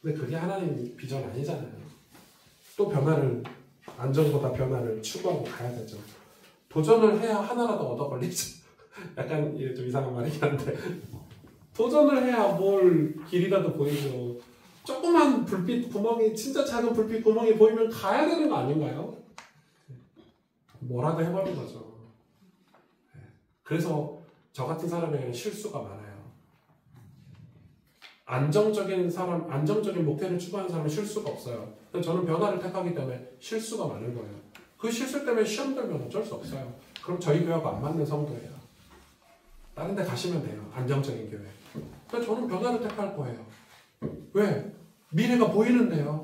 근데 그게 하나님 비전 아니잖아요. 또 안정보다 변화를 추구하고 가야 되죠. 도전을 해야 하나라도 얻어 걸리죠. 약간 좀 이상한 말이긴 한데 도전을 해야 뭘 길이라도 보이죠. 조그만 불빛 구멍이 진짜 작은 불빛 구멍이 보이면 가야 되는 거 아닌가요? 뭐라도 해버린 거죠. 그래서 저 같은 사람에게는 실수가 많아요. 안정적인 목표를 추구하는 사람은 실수가 없어요. 근데 저는 변화를 택하기 때문에 실수가 많은 거예요. 그 실수 때문에 시험 들면 어쩔 수 없어요. 그럼 저희 교회가 안 맞는 성도예요. 다른 데 가시면 돼요. 안정적인 교회. 근데 저는 변화를 택할 거예요. 왜? 미래가 보이는데요.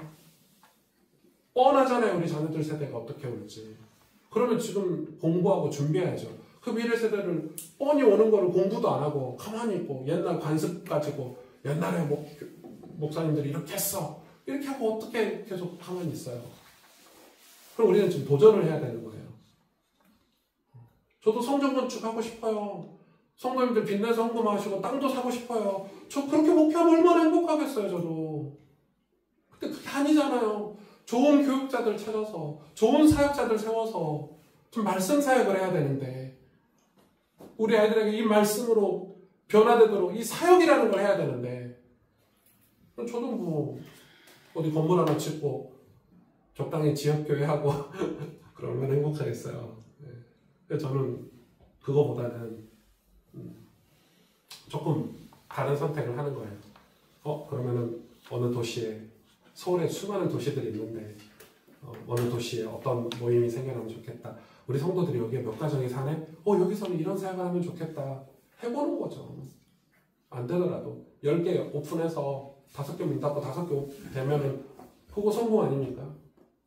뻔하잖아요. 우리 자녀들 세대가 어떻게 올지. 그러면 지금 공부하고 준비해야죠. 그 미래 세대를 뻔히 오는 거를 공부도 안 하고 가만히 있고 옛날 관습 가지고 옛날에 목사님들이 이렇게 했어. 이렇게 하고 어떻게 계속 가만히 있어요. 그럼 우리는 지금 도전을 해야 되는 거예요. 저도 성전 건축하고 싶어요. 성도님들 빚내서 헌금하시고 땅도 사고 싶어요. 저 그렇게 목회하면 얼마나 행복하겠어요. 저도. 근데 그게 아니잖아요. 좋은 교육자들 찾아서 좋은 사역자들 세워서 좀 말씀 사역을 해야 되는데 우리 아이들에게 이 말씀으로 변화되도록 이 사역이라는 걸 해야 되는데 저도 뭐 어디 건물 하나 짓고 적당히 지역교회하고 그러면 행복하겠어요. 그래서 저는 그거보다는 조금 다른 선택을 하는 거예요. 그러면은 어느 도시에 서울에 수많은 도시들이 있는데 어느 도시에 어떤 모임이 생겨나면 좋겠다. 우리 성도들이 여기에 몇 가정이 사네? 여기서는 이런 사역을 하면 좋겠다. 해보는 거죠. 안 되더라도 10개 오픈해서 5개 문 닫고 5개 되면은 그거 성공 아닙니까?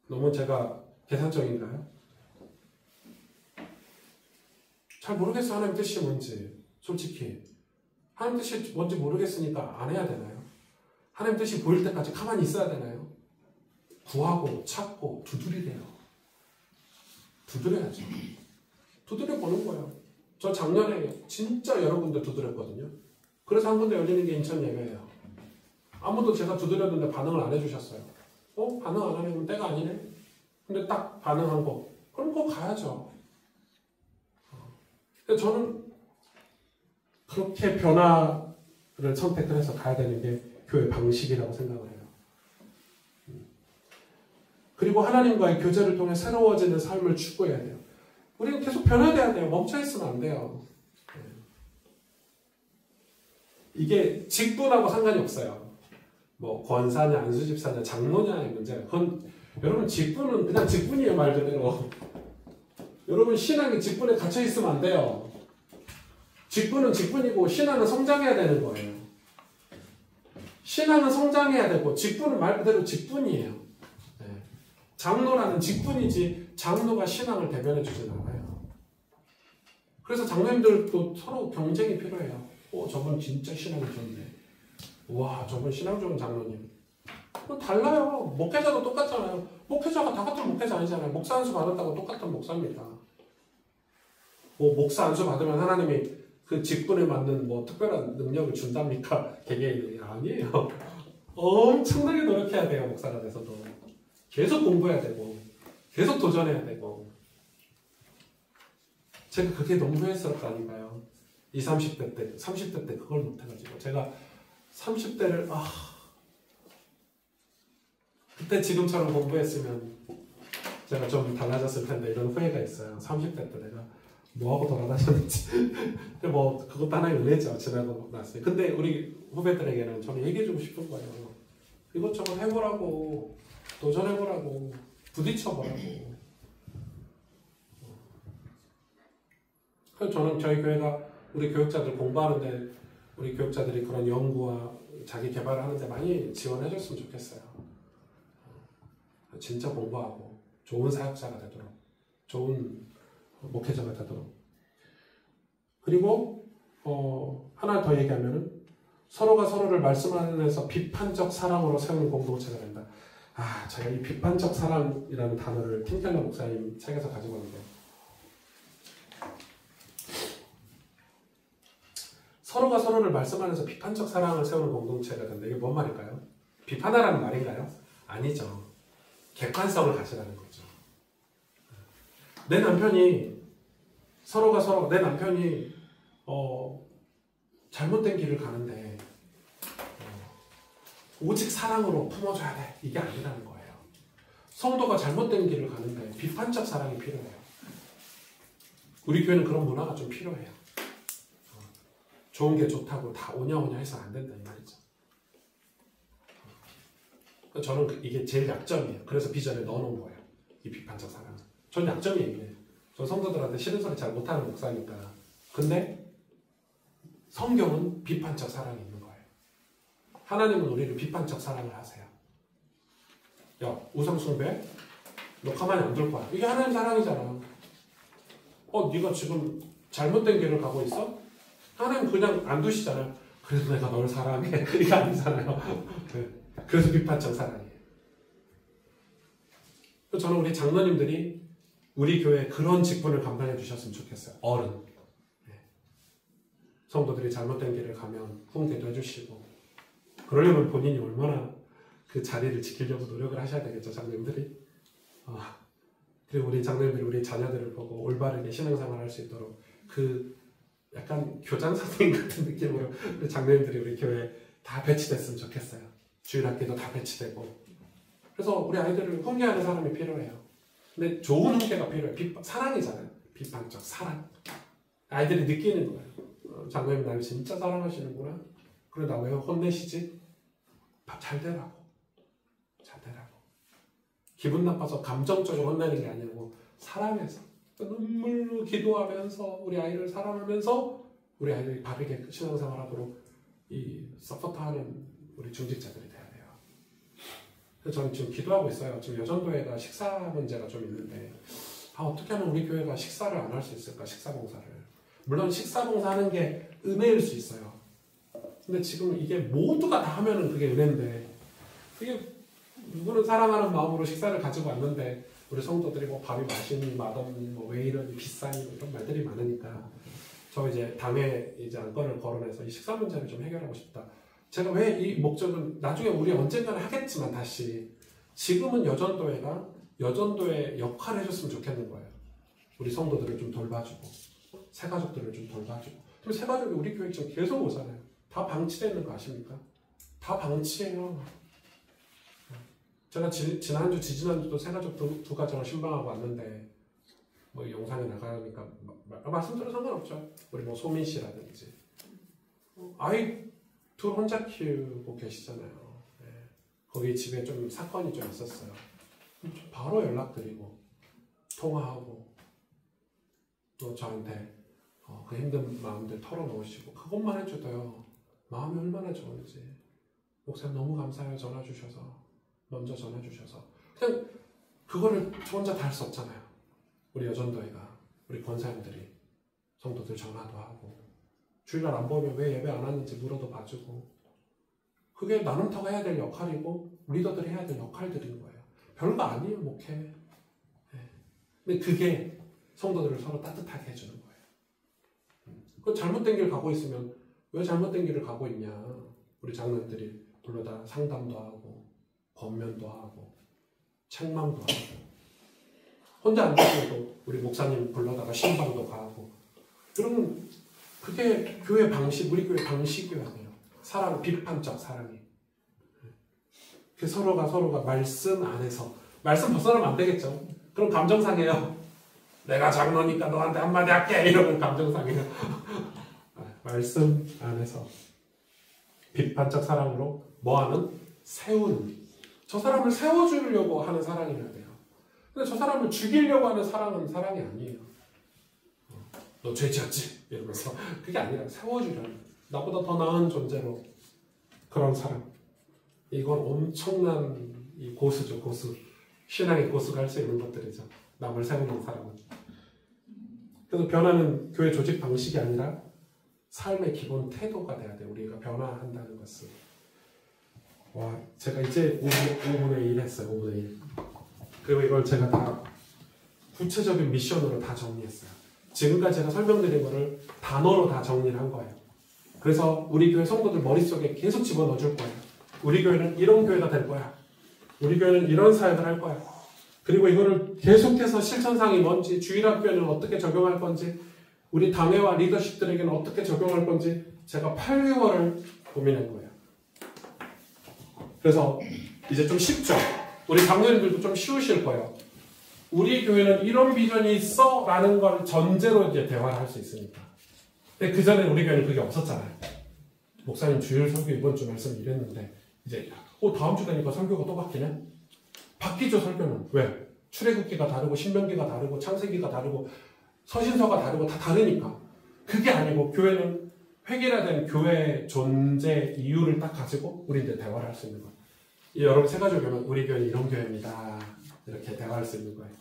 너무 제가 계산적인가요? 잘 모르겠어. 하나님 뜻이 뭔지. 솔직히 하나님 뜻이 뭔지 모르겠으니까 안 해야 되나요? 하나님 뜻이 보일 때까지 가만히 있어야 되나요? 구하고 찾고 두드리래요. 두드려야죠. 두드려 보는 거예요. 저 작년에 진짜 여러 군데 두드렸거든요. 그래서 한 군데 열리는 게 인천 예배예요. 아무도 제가 두드렸는데 반응을 안 해주셨어요. 반응 안 하면 때가 아니네? 근데 딱 반응한 거. 그럼 그거 가야죠. 근데 저는 그렇게 변화를 선택을 해서 가야 되는 게 교회 방식이라고 생각을 해요. 그리고 하나님과의 교제를 통해 새로워지는 삶을 추구해야 돼요. 우리는 계속 변화돼야 돼요. 멈춰있으면 안 돼요. 이게 직분하고 상관이 없어요. 뭐 권사냐 안수집사냐 장로냐의 문제는 그건 여러분 직분은 그냥 직분이에요. 말 그대로. 여러분 신앙이 직분에 갇혀있으면 안 돼요. 직분은 직분이고 신앙은 성장해야 되는 거예요. 신앙은 성장해야 되고 직분은 말 그대로 직분이에요. 네. 장로라는 직분이지 장로가 신앙을 대변해 주진 않아요. 그래서 장로님들도 서로 경쟁이 필요해요. 저분 진짜 신앙이 좋네. 와, 저분 신앙 좋은 장로님. 달라요. 목회자도 똑같잖아요. 목회자가 다 같은 목회자 아니잖아요. 목사 안수 받았다고 똑같은 목사입니다. 목사 안수 받으면 하나님이 그 직분에 맞는 특별한 능력을 준답니까? 개개인이 아니에요. 엄청나게 노력해야 돼요. 목사가 돼서도. 계속 공부해야 되고 계속 도전해야 되고 제가 그게 너무 후회스럽다니까요. 20, 30대 때, 30대 때 그걸 못해가지고 제가 30대를 그때 지금처럼 공부했으면 제가 좀 달라졌을 텐데 이런 후회가 있어요. 30대 때 내가 뭐하고 돌아다녔는지. 근데 뭐 그것도 하나의 은혜죠. 지나고 났어요. 근데 우리 후배들에게는 저는 얘기해주고 싶은 거예요. 이것저것 해보라고, 도전해보라고, 부딪혀보라고. 그래서 저는 저희 교회가 우리 교육자들 공부하는데 우리 교육자들이 그런 연구와 자기 개발을 하는데 많이 지원해줬으면 좋겠어요. 진짜 공부하고 좋은 사역자가 되도록, 좋은 목회자가 되도록. 그리고 하나 더 얘기하면은 서로가 서로를 말씀 안에서 비판적 사랑으로 세우는 공동체가 된다. 제가 이 비판적 사랑이라는 단어를 팀켈러 목사님 책에서 가지고 왔는데, 서로가 서로를 말씀 안에서 비판적 사랑을 세우는 공동체가 된다. 이게 뭔 말일까요? 비판하라는 말인가요? 아니죠. 객관성을 가지라는 거죠. 내 남편이 내 남편이 잘못된 길을 가는데 오직 사랑으로 품어줘야 돼. 이게 아니라는 거예요. 성도가 잘못된 길을 가는데 비판적 사랑이 필요해요. 우리 교회는 그런 문화가 좀 필요해요. 좋은 게 좋다고 다 오냐오냐 해서 안 된다 이 말이죠. 저는 이게 제일 약점이에요. 그래서 비전에 넣어놓은 거예요. 이 비판적 사랑은. 전 약점이에요. 저 성도들한테 싫은 소리 잘 못하는 목사니까. 근데 성경은 비판적 사랑이 있는 거예요. 하나님은 우리를 비판적 사랑을 하세요. 야, 우상숭배? 너 가만히 안 둘 거야. 이게 하나님 사랑이잖아. 네가 지금 잘못된 길을 가고 있어? 하나님 그냥 안 두시잖아요. 그래도 내가 널 사랑해. 이게 아니잖아요. 그래서 비판적 사랑이에요. 저는 우리 장로님들이 우리 교회에 그런 직분을 감당해 주셨으면 좋겠어요. 어른. 성도들이 잘못된 길을 가면 훈계도 해주시고, 그러려면 본인이 얼마나 그 자리를 지키려고 노력을 하셔야 되겠죠, 장로님들이. 그리고 우리 장로님들이 우리 자녀들을 보고 올바르게 신앙생활 할 수 있도록 그 약간 교장 선생님 같은 느낌으로 우리 장로님들이 우리 교회에 다 배치됐으면 좋겠어요. 주일학교도 다 배치되고. 그래서 우리 아이들을 훈계하는 사람이 필요해요. 근데 좋은 훈계가 필요해요. 사랑이잖아요. 비판적 사랑. 아이들이 느끼는 거예요. 장로님 날 진짜 사랑하시는구나. 그래 나 왜 혼내시지? 잘 되라고. 잘 되라고. 기분 나빠서 감정적으로 혼내는 게 아니고 사랑해서 눈물로 기도하면서 우리 아이를 사랑하면서 우리 아이들이 바르게 신앙생활하도록 이 서포트하는 우리 중직자들이 돼야 돼요. 그래서 저는 지금 기도하고 있어요. 지금 여전도회가 식사 문제가 좀 있는데 어떻게 하면 우리 교회가 식사를 안 할 수 있을까? 식사봉사를. 물론 식사봉사하는 게 은혜일 수 있어요. 근데 지금 이게 모두가 다 하면은 그게 은혜인데, 그게 누구는 사랑하는 마음으로 식사를 가지고 왔는데 우리 성도들이 뭐 밥이 맛있니 맛없니 뭐 왜 이러니 비싸니 뭐 이런 말들이 많으니까 저 이제 당에 이제 안건을 거론해서 이 식사 문제를 좀 해결하고 싶다. 제가 왜 이 목적은 나중에 우리 언젠가는 하겠지만 다시 지금은 여전도회가 여전도회 역할을 해줬으면 좋겠는 거예요. 우리 성도들을 좀 돌봐주고 새가족들을 좀 돌봐주고. 그리고 새가족이 우리 교회 지금 계속 오잖아요. 다 방치되어 있는 거 아십니까? 다 방치해요. 제가 지난주 지지난주도 새가족 두 가정을 신방하고 왔는데 뭐 영상에 나가니까 말씀드려도 상관없죠. 우리 뭐 소민 씨라든지 아이 둘 혼자 키우고 계시잖아요. 네. 거기 집에 좀 사건이 좀 있었어요. 바로 연락드리고 통화하고 또 저한테 그 힘든 마음들 털어놓으시고 그것만 해줘도요 마음이 얼마나 좋은지. 목사님 너무 감사해요. 전화 주셔서 먼저 전화 주셔서. 그냥 그거를 저 혼자 다 할 수 없잖아요. 우리 여전도회가 우리 권사님들이 성도들 전화도 하고 주일날 안 보면 왜 예배 안 왔는지 물어도 봐주고. 그게 나눔터가 해야 될 역할이고 리더들이 해야 될 역할들인 거예요. 별거 아니에요 목회. 네. 근데 그게 성도들을 서로 따뜻하게 해주는 거예요. 그 잘못된 길 가고 있으면 왜 잘못된 길을 가고 있냐. 우리 장로님들이 불러다 상담도 하고 권면도 하고 책망도 하고 혼자 안 되셔도 우리 목사님 불러다가 신방도 가고. 그러면 그게 교회 방식, 우리 교회 방식이어야 돼요. 사랑, 비판적 사랑이. 그 서로가 말씀 안에서, 말씀 벗어나면 안 되겠죠. 그럼 감정상해요. 내가 장로니까 너한테 한마디 할게 이러면 감정상해요. 말씀 안에서 비판적 사랑으로 뭐하는? 세우는. 저 사람을 세워주려고 하는 사랑이어야 돼요. 근데 저 사람을 죽이려고 하는 사랑은 사랑이 아니에요. 너 죄 지었지? 이러면서. 그게 아니라 세워주려는, 나보다 더 나은 존재로 그런 사랑. 이건 엄청난 이 고수죠, 고수. 신앙의 고수가 할 수 있는 것들이죠. 남을 세우는 사람은. 그래서 변화는 교회 조직 방식이 아니라 삶의 기본 태도가 돼야 돼요. 우리가 변화한다는 것은. 와, 제가 이제 5분의 1 했어요. 5분의 1. 그리고 이걸 제가 다 구체적인 미션으로 다 정리했어요. 지금까지 제가 설명드린 거를 단어로 다 정리를 한 거예요. 그래서 우리 교회 성도들 머릿속에 계속 집어넣어 줄 거예요. 우리 교회는 이런 교회가 될 거야. 우리 교회는 이런 사역을 할 거야. 그리고 이거를 계속해서 실천상이 뭔지, 주일학교에는 어떻게 적용할 건지, 우리 당회와 리더십들에게는 어떻게 적용할 건지 제가 8개월을 고민한 거예요. 그래서 이제 좀 쉽죠? 우리 장로님들도 좀 쉬우실 거예요. 우리 교회는 이런 비전이 있어 라는 걸 전제로 이제 대화를 할 수 있으니까. 근데 그 전에 우리 교회는 그게 없었잖아요. 목사님 주일 설교 이번 주 말씀 이랬는데 이제 다음 주 되니까 설교가 또 바뀌네? 바뀌죠, 설교는. 왜? 출애굽기가 다르고 신명기가 다르고 창세기가 다르고 서신서가 다르고 다 다르니까. 그게 아니고 교회는 획일화된 교회 존재 이유를 딱 가지고 우리 이제 대화를 할 수 있는 거예요. 여러분 세 가지 교회는 우리 교회는 이런 교회입니다. 이렇게 대화할 수 있는 거예요.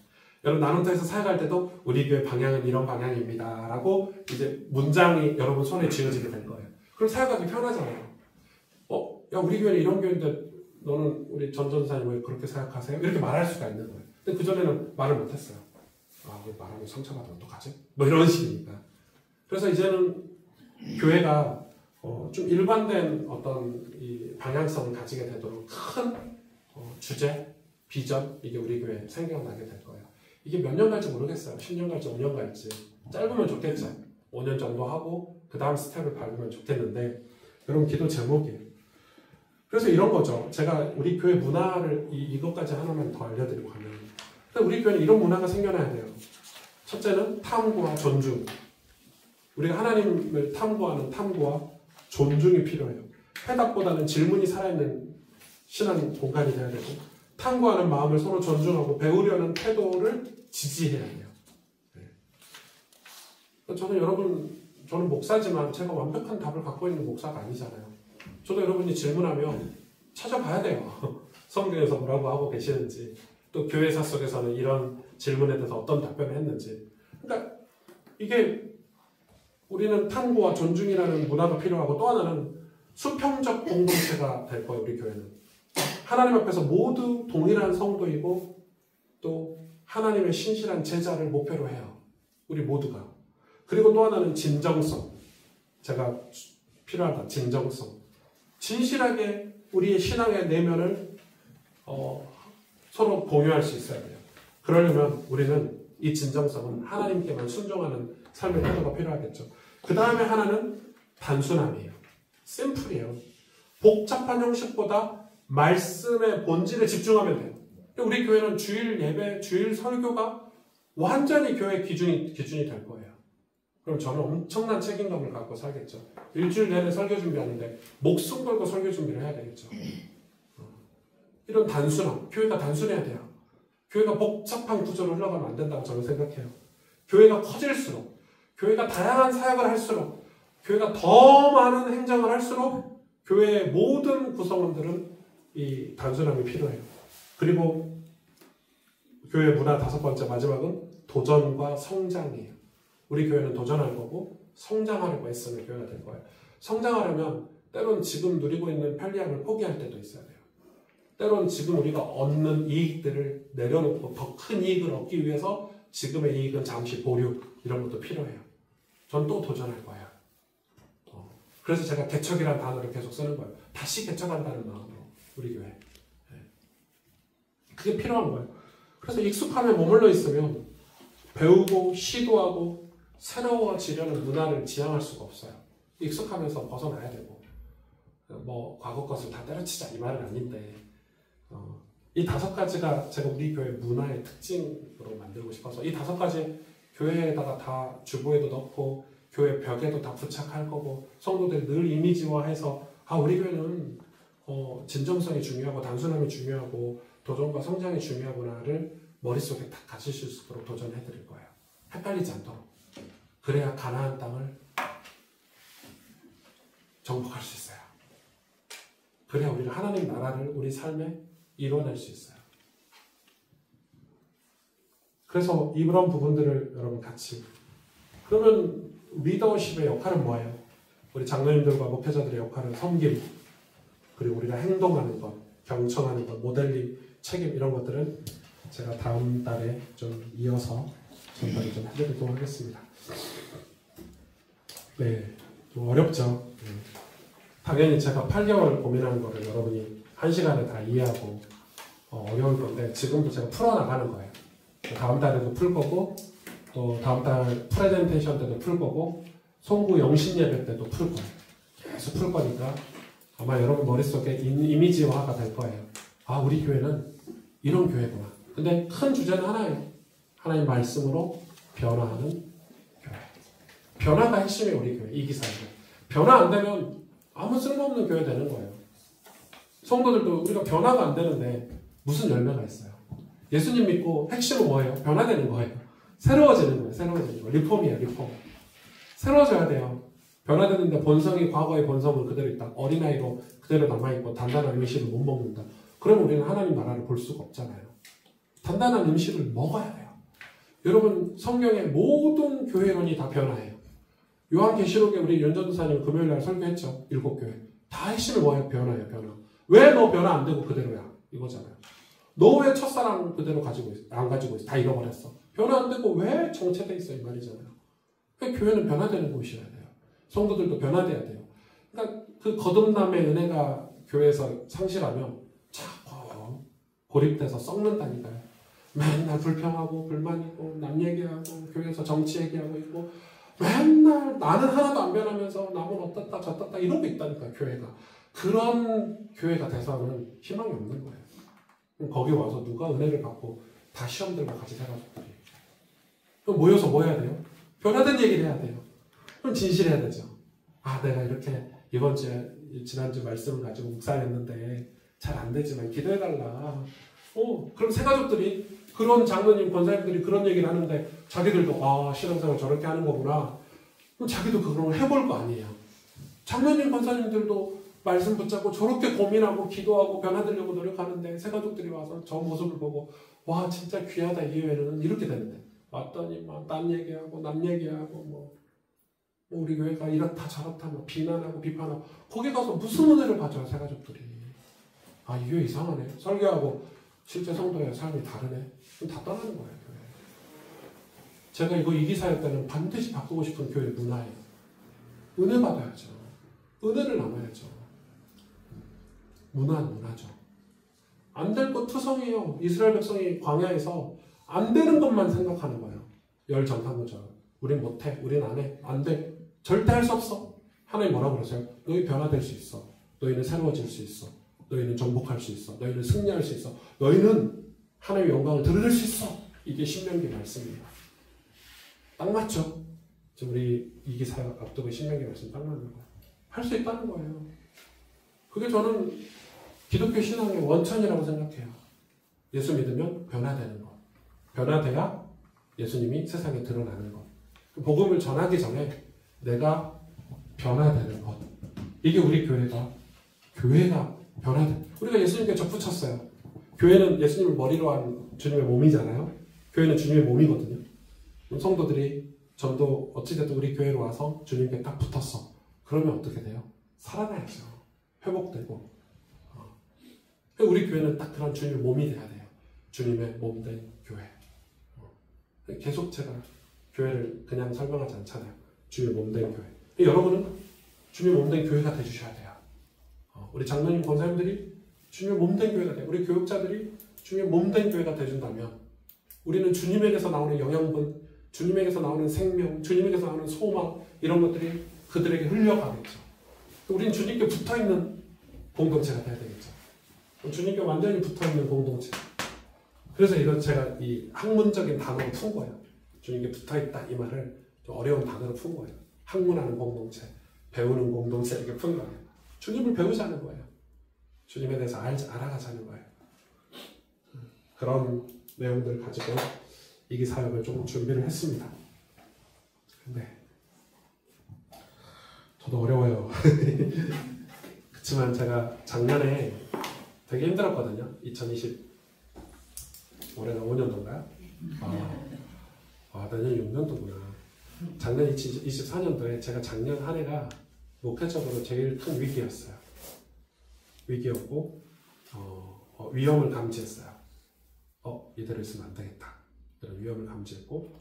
여러분 나눔터에서 사역할 때도 우리 교회 방향은 이런 방향입니다. 라고 이제 문장이 여러분 손에 쥐어지게 될 거예요. 그럼 사역하기 편하잖아요. 야, 우리 교회는 이런 교회인데 너는 우리 전 전사님 왜 그렇게 생각하세요? 이렇게 말할 수가 있는 거예요. 근데 그전에는 말을 못했어요. 왜 말하면 상처받으면 어떡하지? 뭐 이런 식이니까. 그래서 이제는 교회가 좀 일관된 어떤 이 방향성을 가지게 되도록 큰 주제, 비전, 이게 우리 교회에 생겨나게 될 거예요. 이게 몇 년 갈지 모르겠어요. 10년 갈지 5년 갈지. 짧으면 좋겠죠. 5년 정도 하고 그 다음 스텝을 밟으면 좋겠는데 여러분 기도 제목이에요. 그래서 이런 거죠. 제가 우리 교회 문화를 이것까지 하나만 더 알려드리고 가면 우리 교회는 이런 문화가 생겨나야 돼요. 첫째는 탐구와 존중. 우리가 하나님을 탐구하는 탐구와 존중이 필요해요. 해답보다는 질문이 살아있는 신앙 공간이 돼야 되고 탐구하는 마음을 서로 존중하고 배우려는 태도를 지지해야 돼요. 네. 저는 목사지만 제가 완벽한 답을 갖고 있는 목사가 아니잖아요. 저도 여러분이 질문하면 찾아봐야 돼요. 성경에서 뭐라고 하고 계시는지 또 교회사 속에서는 이런 질문에 대해서 어떤 답변을 했는지. 그러니까 이게 우리는 탐구와 존중이라는 문화가 필요하고 또 하나는 수평적 공동체가 될 거예요. 우리 교회는. 하나님 앞에서 모두 동일한 성도이고 또 하나님의 신실한 제자를 목표로 해요. 우리 모두가. 그리고 또 하나는 진정성. 제가 필요하다. 진정성. 진실하게 우리의 신앙의 내면을 서로 공유할 수 있어야 돼요. 그러려면 우리는 이 진정성은 하나님께만 순종하는 삶의 태도가 필요하겠죠. 그 다음에 하나는 단순함이에요. 심플이에요. 복잡한 형식보다 말씀의 본질에 집중하면 돼요. 우리 교회는 주일 예배, 주일 설교가 완전히 교회의 기준이 될 거예요. 그럼 저는 엄청난 책임감을 갖고 살겠죠. 일주일 내내 설교 준비하는데 목숨 걸고 설교 준비를 해야 되겠죠. 이런 단순함, 교회가 단순해야 돼요. 교회가 복잡한 구조로 흘러가면 안 된다고 저는 생각해요. 교회가 커질수록, 교회가 다양한 사역을 할수록, 교회가 더 많은 행정을 할수록 교회의 모든 구성원들은 이 단순함이 필요해요. 그리고 교회 문화 5번째 마지막은 도전과 성장이에요. 우리 교회는 도전할 거고 성장하려고 애쓰는 교회가 될 거예요. 성장하려면 때론 지금 누리고 있는 편리함을 포기할 때도 있어야 돼요. 때론 지금 우리가 얻는 이익들을 내려놓고 더 큰 이익을 얻기 위해서 지금의 이익은 잠시 보류, 이런 것도 필요해요. 전 또 도전할 거예요. 그래서 제가 개척이라는 단어를 계속 쓰는 거예요. 다시 개척한다는 마음으로 우리 교회. 그게 필요한 거예요. 그래서 익숙함에 머물러 있으면 배우고 시도하고 새로워지려는 문화를 지향할 수가 없어요. 익숙하면서 벗어나야 되고, 뭐 과거 것을 다 때려치자 이 말은 아닌데, 이 5가지가 제가 우리 교회 문화의 특징으로 만들고 싶어서 이 5가지 교회에다가 다 주보에도 넣고 교회 벽에도 다 부착할 거고, 성도들이 늘 이미지화해서 우리 교회는 진정성이 중요하고 단순함이 중요하고 도전과 성장이 중요하구나를 머릿속에 딱 가지실 수 있도록 도전해 드릴 거예요. 헷갈리지 않도록. 그래야 가나안 땅을 정복할 수 있어요. 그래야 우리가 하나님 나라를 우리 삶에 이뤄낼 수 있어요. 그래서 이런 부분들을 여러분 같이, 그러면 리더십의 역할은 뭐예요? 우리 장로님들과 목회자들의 역할은 섬김, 그리고 우리가 행동하는 것, 경청하는 것, 모델링, 책임 이런 것들은 제가 다음 달에 좀 이어서 전달을 좀 해드리도록 하겠습니다. 네, 좀 어렵죠. 당연히 제가 8개월 고민하는 거를 여러분이 1시간에 다 이해하고 어려울 건데 지금도 제가 풀어나가는 거예요. 다음 달에도 풀 거고 또 다음 달 프레젠테이션 때도 풀 거고 송구 영신 예배 때도 풀 거예요. 계속 풀 거니까 아마 여러분 머릿속에 이미지화가 될 거예요. 우리 교회는 이런 교회구나. 근데 큰 주제는 하나예요. 하나님 말씀으로 변화하는 교회. 변화가 핵심이에요. 우리 교회. 이기사예요. 변화 안 되면 아무 쓸모없는 교회 되는 거예요. 성도들도 우리가 변화가 안 되는데 무슨 열매가 있어요? 예수님 믿고 핵심은 뭐예요? 변화되는 거예요. 새로워지는 거예요. 새로워지는 거. 리폼이에요. 리폼. 새로워져야 돼요. 변화되는데 본성이 과거의 본성은 그대로 있다. 어린아이로 그대로 남아있고 단단한 음식을 못 먹는다. 그러면 우리는 하나님 나라를 볼 수가 없잖아요. 단단한 음식을 먹어야 돼요. 여러분 성경의 모든 교회론이 다 변화예요. 요한계시록에 우리 연전도사님 금요일날 설교했죠. 7교회. 다 핵심이 뭐예요? 변화예요. 변화. 왜 너 변화 안 되고 그대로야? 이거잖아요. 너 왜 첫사랑 그대로 가지고 있어? 안 가지고 있어? 다 잃어버렸어. 변화 안 되고 왜 정체돼 있어? 이 말이잖아요. 그러니까 교회는 변화되는 곳이어야 돼요. 성도들도 변화돼야 돼요. 그러니까 그 거듭남의 은혜가 교회에서 상실하면 자꾸 고립돼서 썩는다니까요. 맨날 불평하고 불만이고 남 얘기하고 교회에서 정치 얘기하고 있고 맨날 나는 하나도 안 변하면서 남은 어떻다 저떻다 이러고 있다니까 교회가. 그런 교회가 돼서는 희망이 없는 거예요. 그럼 거기 와서 누가 은혜를 받고 다 시험 들고 같이 살아줬더니 그럼 모여서 뭐 해야 돼요? 변화된 얘기를 해야 돼요. 그럼 진실해야 되죠. 내가 이렇게 이번 주에 지난주 말씀을 가지고 묵상했는데 잘 안 되지만 기도해달라. 그럼 새가족들이 그런 장로님 권사님들이 그런 얘기를 하는데 자기들도 신앙생활 저렇게 하는 거구나. 그럼 자기도 그걸 해볼 거 아니에요. 장로님 권사님들도 말씀 붙잡고 저렇게 고민하고 기도하고 변화되려고 노력하는데 새가족들이 와서 저 모습을 보고 와 진짜 귀하다 이 교회는 이렇게 되는데 왔더니 막 남 얘기하고 남 얘기하고 뭐 우리 교회가 이렇다 저렇다 뭐 비난하고 비판하고 거기 가서 무슨 은혜를 받아요 새가족들이. 이 교회 이상하네. 설교하고 실제 성도의 삶이 다르네. 그럼 다 떠나는 거예요 교회. 제가 이거 이기사역 때는 반드시 바꾸고 싶은 교회 문화예요. 은혜 받아야죠. 은혜를 나눠야죠. 문화는 문화죠. 안 될 것 투성이에요. 이스라엘 백성이 광야에서 안 되는 것만 생각하는 거예요. 열정탐구처럼. 우린 못해. 우린 안 해. 안 돼. 절대 할 수 없어. 하나님 뭐라고 그러세요? 너희 변화될 수 있어. 너희는 새로워질 수 있어. 너희는 정복할 수 있어. 너희는 승리할 수 있어. 너희는 하나님의 영광을 드러낼 수 있어. 이게 신명기 말씀이에요. 딱 맞죠? 지금 우리 이기사역 앞두고 신명기 말씀 딱 맞는 거예요. 할 수 있다는 거예요. 그게 저는 기독교 신앙의 원천이라고 생각해요. 예수 믿으면 변화되는 것. 변화돼야 예수님이 세상에 드러나는 것. 복음을 전하기 전에 내가 변화되는 것. 이게 우리 교회가 변화돼. 우리가 예수님께 접붙였어요. 교회는 예수님을 머리로 한 주님의 몸이잖아요. 교회는 주님의 몸이거든요. 성도들이 전도 어찌됐든 우리 교회로 와서 주님께 딱 붙었어. 그러면 어떻게 돼요? 살아나야죠. 회복되고. 우리 교회는 딱 그런 주님의 몸이 돼야 돼요. 주님의 몸 된 교회. 계속 제가 교회를 그냥 설명하지 않잖아요. 주님의 몸 된 교회. 여러분은 주님의 몸 된 교회가 되주셔야 돼요. 우리 장로님 권사님들이 주님의 몸 된 교회가 돼요. 우리 교육자들이 주님의 몸 된 교회가 되준다면 우리는 주님에게서 나오는 영양분, 주님에게서 나오는 생명, 주님에게서 나오는 소망 이런 것들이 그들에게 흘려가겠죠. 우리는 주님께 붙어있는 공동체가 돼야 되겠죠. 주님께 완전히 붙어있는 공동체. 그래서 이거 제가 이 학문적인 단어로 푼 거예요. 주님께 붙어있다 이 말을 좀 어려운 단어로 푼 거예요. 학문하는 공동체, 배우는 공동체 이렇게 푼 거예요. 주님을 배우자는 거예요. 주님에 대해서 알아가자는 거예요. 그런 내용들을 가지고 이기 사역을 조금 준비를 했습니다. 근데 저도 어려워요. 그렇지만 제가 작년에 되게 힘들었거든요. 2020 올해가 5년도인가요? 내년 6년도구나. 작년 2024년도에 제가 작년 한 해가 목회적으로 제일 큰 위기였어요. 위기였고 위험을 감지했어요. 이대로 있으면 안 되겠다. 이런 위험을 감지했고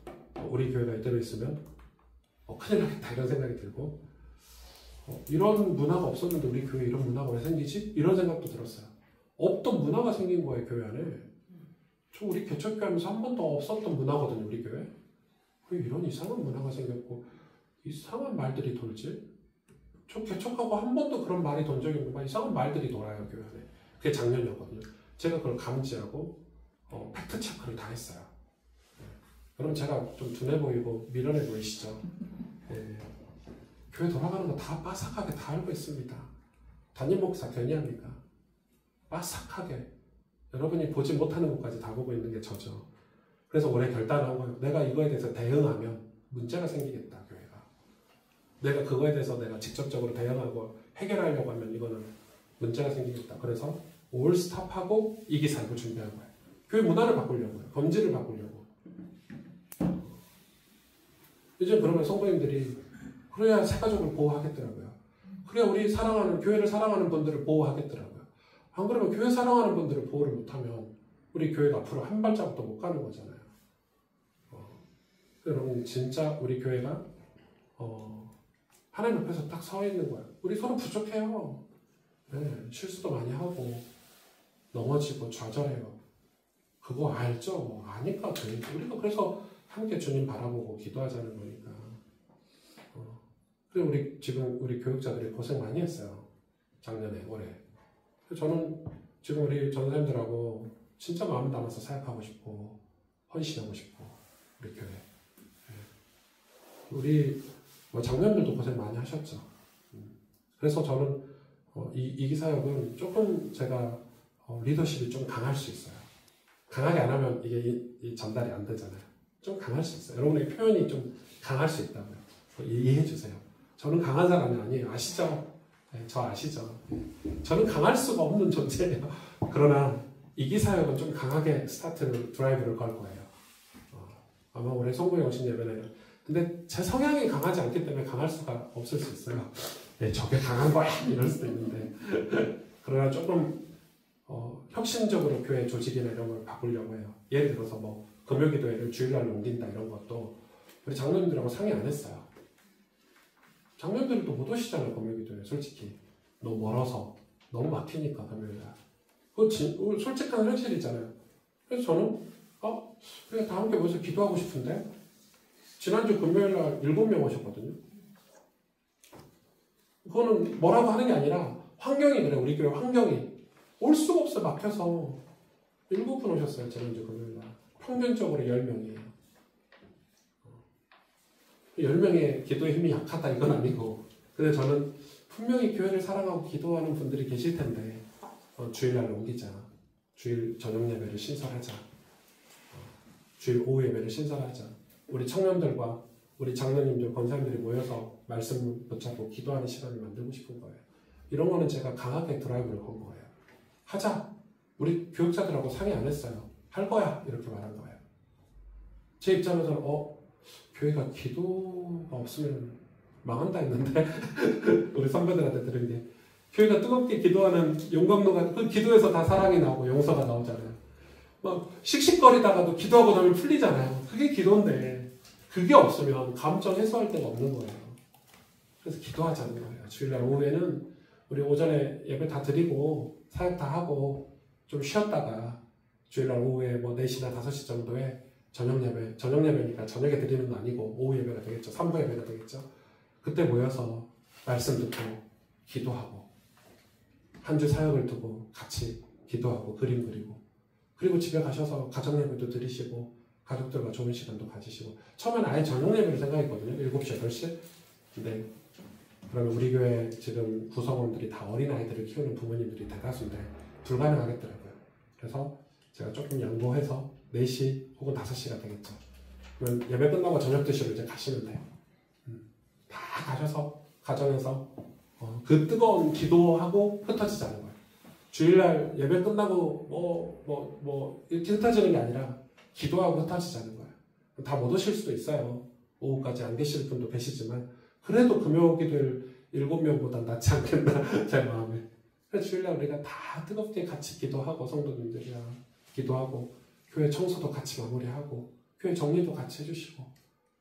우리 교회가 이대로 있으면 큰일 나겠다 이런 생각이 들고 이런 문화가 없었는데 우리 교회에 이런 문화가 왜 생기지? 이런 생각도 들었어요. 없던 문화가 생긴 거예요. 교회 안에. 저 우리 개척교회 하면서 한 번도 없었던 문화거든요. 우리 교회. 왜 이런 이상한 문화가 생겼고 이상한 말들이 돌지? 저 개척하고 한 번도 그런 말이 돈 적이 없는 이상한 말들이 돌아요. 교회 안에. 그게 작년이었거든요. 제가 그걸 감지하고 팩트 체크를 다 했어요. 여러분 제가 좀 둔해 보이고 미련해 보이시죠? 교회 돌아가는 거 다 빠삭하게 다 알고 있습니다. 담임 목사 괜히 합니까? 빠삭하게 여러분이 보지 못하는 것까지 다 보고 있는 게 저죠. 그래서 올해 결단한 거예요. 내가 이거에 대해서 대응하면 문제가 생기겠다. 교회가. 내가 그거에 대해서 내가 직접적으로 대응하고 해결하려고 하면 이거는 문제가 생기겠다. 그래서 올 스탑하고 이기 사역을 준비한 거예요. 교회 문화를 바꾸려고요. 범죄를 바꾸려고. 이제 그러면 성도님들이 그래야 새가족을 보호하겠더라고요. 그래야 우리 사랑하는 교회를 사랑하는 분들을 보호하겠더라고요. 안 그러면 교회 사랑하는 분들을 보호를 못하면 우리 교회가 앞으로 한 발자국도 못 가는 거잖아요. 여러분 진짜 우리 교회가 하나님 앞에서 딱 서 있는 거예요. 우리 서로 부족해요. 실수도 많이 하고 넘어지고 좌절해요. 그거 알죠? 아니까 우리가 그래서 함께 주님 바라보고 기도하자는 거니까. 그리고 우리 교육자들이 고생 많이 했어요. 작년에 올해. 저는 지금 우리 전사님들하고 진짜 마음 담아서 사역하고 싶고 헌신하고 싶고 우리 교회. 우리 장년들도 고생 많이 하셨죠. 그래서 저는 이 사역은 조금 제가 리더십이 좀 강할 수 있어요. 강하게 안 하면 이게 전달이 안 되잖아요. 좀 강할 수 있어요. 여러분의 표현이 좀 강할 수 있다고요. 이해해 주세요. 저는 강한 사람이 아니에요. 아시죠? 저 아시죠? 저는 강할 수가 없는 존재예요. 그러나 이기 사역은 좀 강하게 드라이브를 걸 거예요. 아마 올해 성부의 오신 예배는 근데 제 성향이 강하지 않기 때문에 강할 수가 없을 수 있어요. 저게 강한 거야 이럴 수도 있는데 그러나 조금 혁신적으로 교회 조직이나 이런 걸 바꾸려고 해요. 예를 들어서 금요기도회를 주일날로 옮긴다 이런 것도 우리 장로님들하고 상의 안 했어요. 장로님들도 못 오시잖아요. 금요기도회 솔직히 너무 멀어서 너무 막히니까 금요일날 그거 솔직한 현실이잖아요. 그래서 저는 그냥 다 함께 모여서 기도하고 싶은데 지난주 금요일날 7명 오셨거든요. 그거는 뭐라고 하는 게 아니라 환경이 그래. 우리 교회 환경이 올 수가 없어. 막혀서 7분 오셨어요. 지난주 금요일날 평균적으로 10명이에요 10명의 기도의 힘이 약하다 이건 아니고 근데 저는 분명히 교회를 사랑하고 기도하는 분들이 계실 텐데 주일날 옮기자. 주일 저녁 예배를 신설하자. 주일 오후 예배를 신설하자. 우리 청년들과 우리 장로님들, 권사님들이 모여서 말씀 붙잡고 기도하는 시간을 만들고 싶은 거예요. 이런 거는 제가 강하게 드라이브를 건 거예요. 하자. 우리 교육자들하고 상의 안 했어요. 할 거야. 이렇게 말한 거예요. 제 입장에서는 교회가 기도가 없으면 망한다 했는데 우리 선배들한테 들은 게 교회가 뜨겁게 기도하는 용광로가 그 기도에서 다 사랑이 나오고 용서가 나오잖아요. 씩씩거리다가도 기도하고 나면 풀리잖아요. 그게 기도인데 그게 없으면 감정 해소할 데가 없는 거예요. 그래서 기도하자는 거예요. 주일날 오후에는 우리 오전에 예배 다 드리고 사역 다 하고 좀 쉬었다가 주일날 오후에 4시나 5시 정도에 저녁 예배니까 저녁에 드리는 거 아니고 오후 예배가 되겠죠. 3부 예배가 되겠죠. 그때 모여서 말씀 듣고 기도하고 한 주 사역을 두고 같이 기도하고 그림 그리고 그리고 집에 가셔서 가정 예배도 드리시고 가족들과 좋은 시간도 가지시고 처음에는 아예 저녁 예배를 생각했거든요. 7시, 8시. 근데 그러면 우리 교회 지금 구성원들이 다 어린아이들을 키우는 부모님들이 대다수인데 불가능하겠더라고요. 그래서 제가 조금 양보해서 4시 혹은 5시가 되겠죠. 그러면 예배 끝나고 저녁 드시러 이제 가시면 돼요. 다 가셔서 가정에서 그 뜨거운 기도하고 흩어지지 않은 거예요. 주일날 예배 끝나고 이렇게 흩어지는 게 아니라 기도하고 흩어지자는 거예요. 다 못 오실 수도 있어요. 오후까지 안 계실 분도 계시지만 그래도 금요 기도일 7명보단 낫지 않겠나 제 마음에. 그래서 주일날 우리가 다 뜨겁게 같이 기도하고 성도님들이랑 기도하고 교회 청소도 같이 마무리하고 교회 정리도 같이 해주시고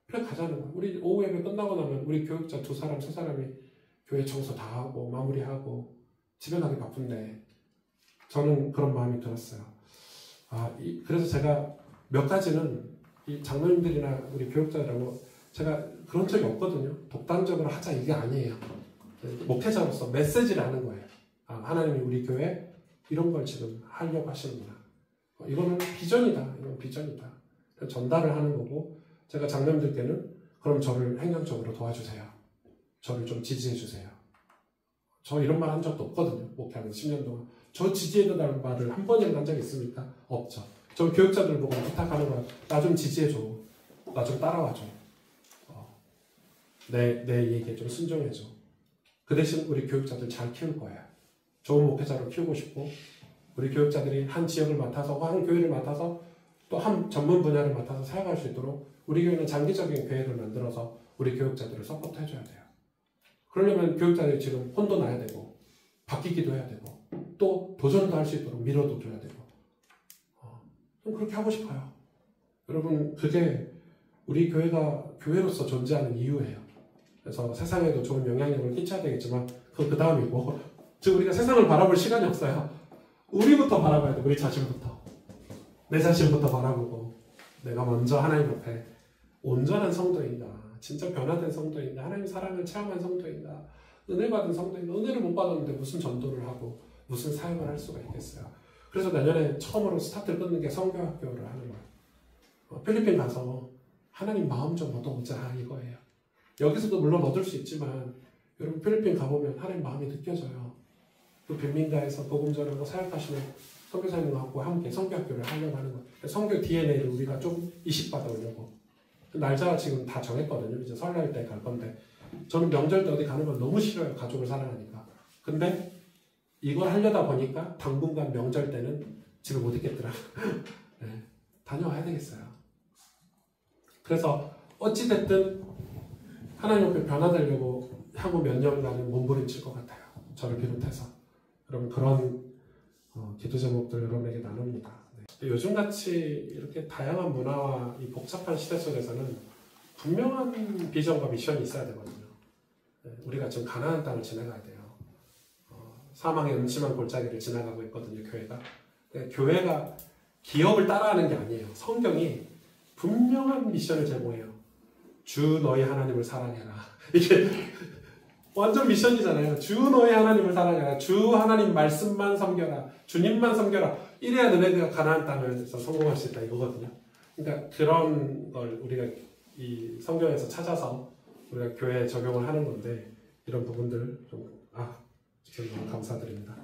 그래 가자는 거예요. 우리 오후 예배 끝나고 나면 우리 교육자 2사람 3사람이 교회 청소 다 하고 마무리하고 집에 가기 바쁜데 저는 그런 마음이 들었어요. 그래서 제가 몇 가지는 이 장로님들이나 우리 교육자들하고 제가 그런 적이 없거든요. 독단적으로 하자 이게 아니에요. 목회자로서 메시지를 하는 거예요. 하나님이 우리 교회 이런 걸 지금 하려고 하시는구나. 이거는 비전이다. 이건 비전이다. 전달을 하는 거고 제가 장로님들께는 그럼 저를 행정적으로 도와주세요. 저를 좀 지지해 주세요. 저 이런 말 한 적도 없거든요. 목회하면서 10년 동안. 저 지지해달라는 말을 한 번이라도 한 적이 있습니까? 없죠. 저 교육자들 보고 부탁하는 거야. 나 좀 지지해줘. 나 좀 따라와줘. 내 얘기에 좀 순종해줘. 그 대신 우리 교육자들 잘 키울 거예요. 좋은 목회자로 키우고 싶고 우리 교육자들이 한 지역을 맡아서 한 교회를 맡아서 또 한 전문 분야를 맡아서 사역할 수 있도록 우리 교회는 장기적인 계획을 만들어서 우리 교육자들을 서포트 해줘야 돼요. 그러려면 교육자들이 지금 혼도 나야 되고 바뀌기도 해야 되고 또 도전도 할 수 있도록 밀어도 줘야 되고 좀 그렇게 하고 싶어요. 여러분 그게 우리 교회가 교회로서 존재하는 이유예요. 그래서 세상에도 좋은 영향력을 끼쳐야 되겠지만 그건 그 다음이고 지금 우리가 세상을 바라볼 시간이 없어요. 우리부터 바라봐야 돼. 우리 자신부터. 내 자신부터 바라보고 내가 먼저 하나님 앞에 온전한 성도인가 진짜 변화된 성도인가 하나님 사랑을 체험한 성도인가 은혜 받은 성도인가 은혜를 못 받았는데 무슨 전도를 하고 무슨 사역을 할 수가 있겠어요. 그래서 내년에 처음으로 스타트를 끊는 게 성교학교를 하는 거예요. 필리핀 가서 하나님 마음 좀 얻어보자 이거예요. 여기서도 물론 얻을 수 있지만 여러분 필리핀 가보면 하나님 마음이 느껴져요. 그 빈민가에서 복음 전하고 사역하시는 선교사님하고 함께 성교학교를 하려고 하는 거예요. 성교 DNA를 우리가 좀 이식받아 오려고. 날짜 지금 다 정했거든요. 이제 설날 때 갈 건데 저는 명절 때 어디 가는 건 너무 싫어요. 가족을 사랑하니까. 근데 이걸 하려다 보니까 당분간 명절 때는 집에 못 있겠더라. 네, 다녀와야 되겠어요. 그래서 어찌됐든 하나님 앞에 변화되려고 향후 몇 년간은 몸부림칠 것 같아요. 저를 비롯해서. 여러분 그런 기도 제목들 여러분에게 나눕니다. 네. 요즘같이 이렇게 다양한 문화와 이 복잡한 시대 속에서는 분명한 비전과 미션이 있어야 되거든요. 네. 우리가 지금 가나안 땅을 지나가야 돼요. 사망의 음침한 골짜기를 지나가고 있거든요. 교회가. 네. 교회가 기업을 따라하는 게 아니에요. 성경이 분명한 미션을 제공해요. 주 너희 하나님을 사랑해라. 이게 완전 미션이잖아요. 주 너희 하나님을 사랑해라. 주 하나님 말씀만 섬겨라. 주님만 섬겨라. 이래야 너네가 가나안 땅에서 성공할 수 있다 이거거든요. 그러니까 그런 걸 우리가 이 성경에서 찾아서 우리가 교회에 적용을 하는 건데 이런 부분들 좀 너무 감사드립니다.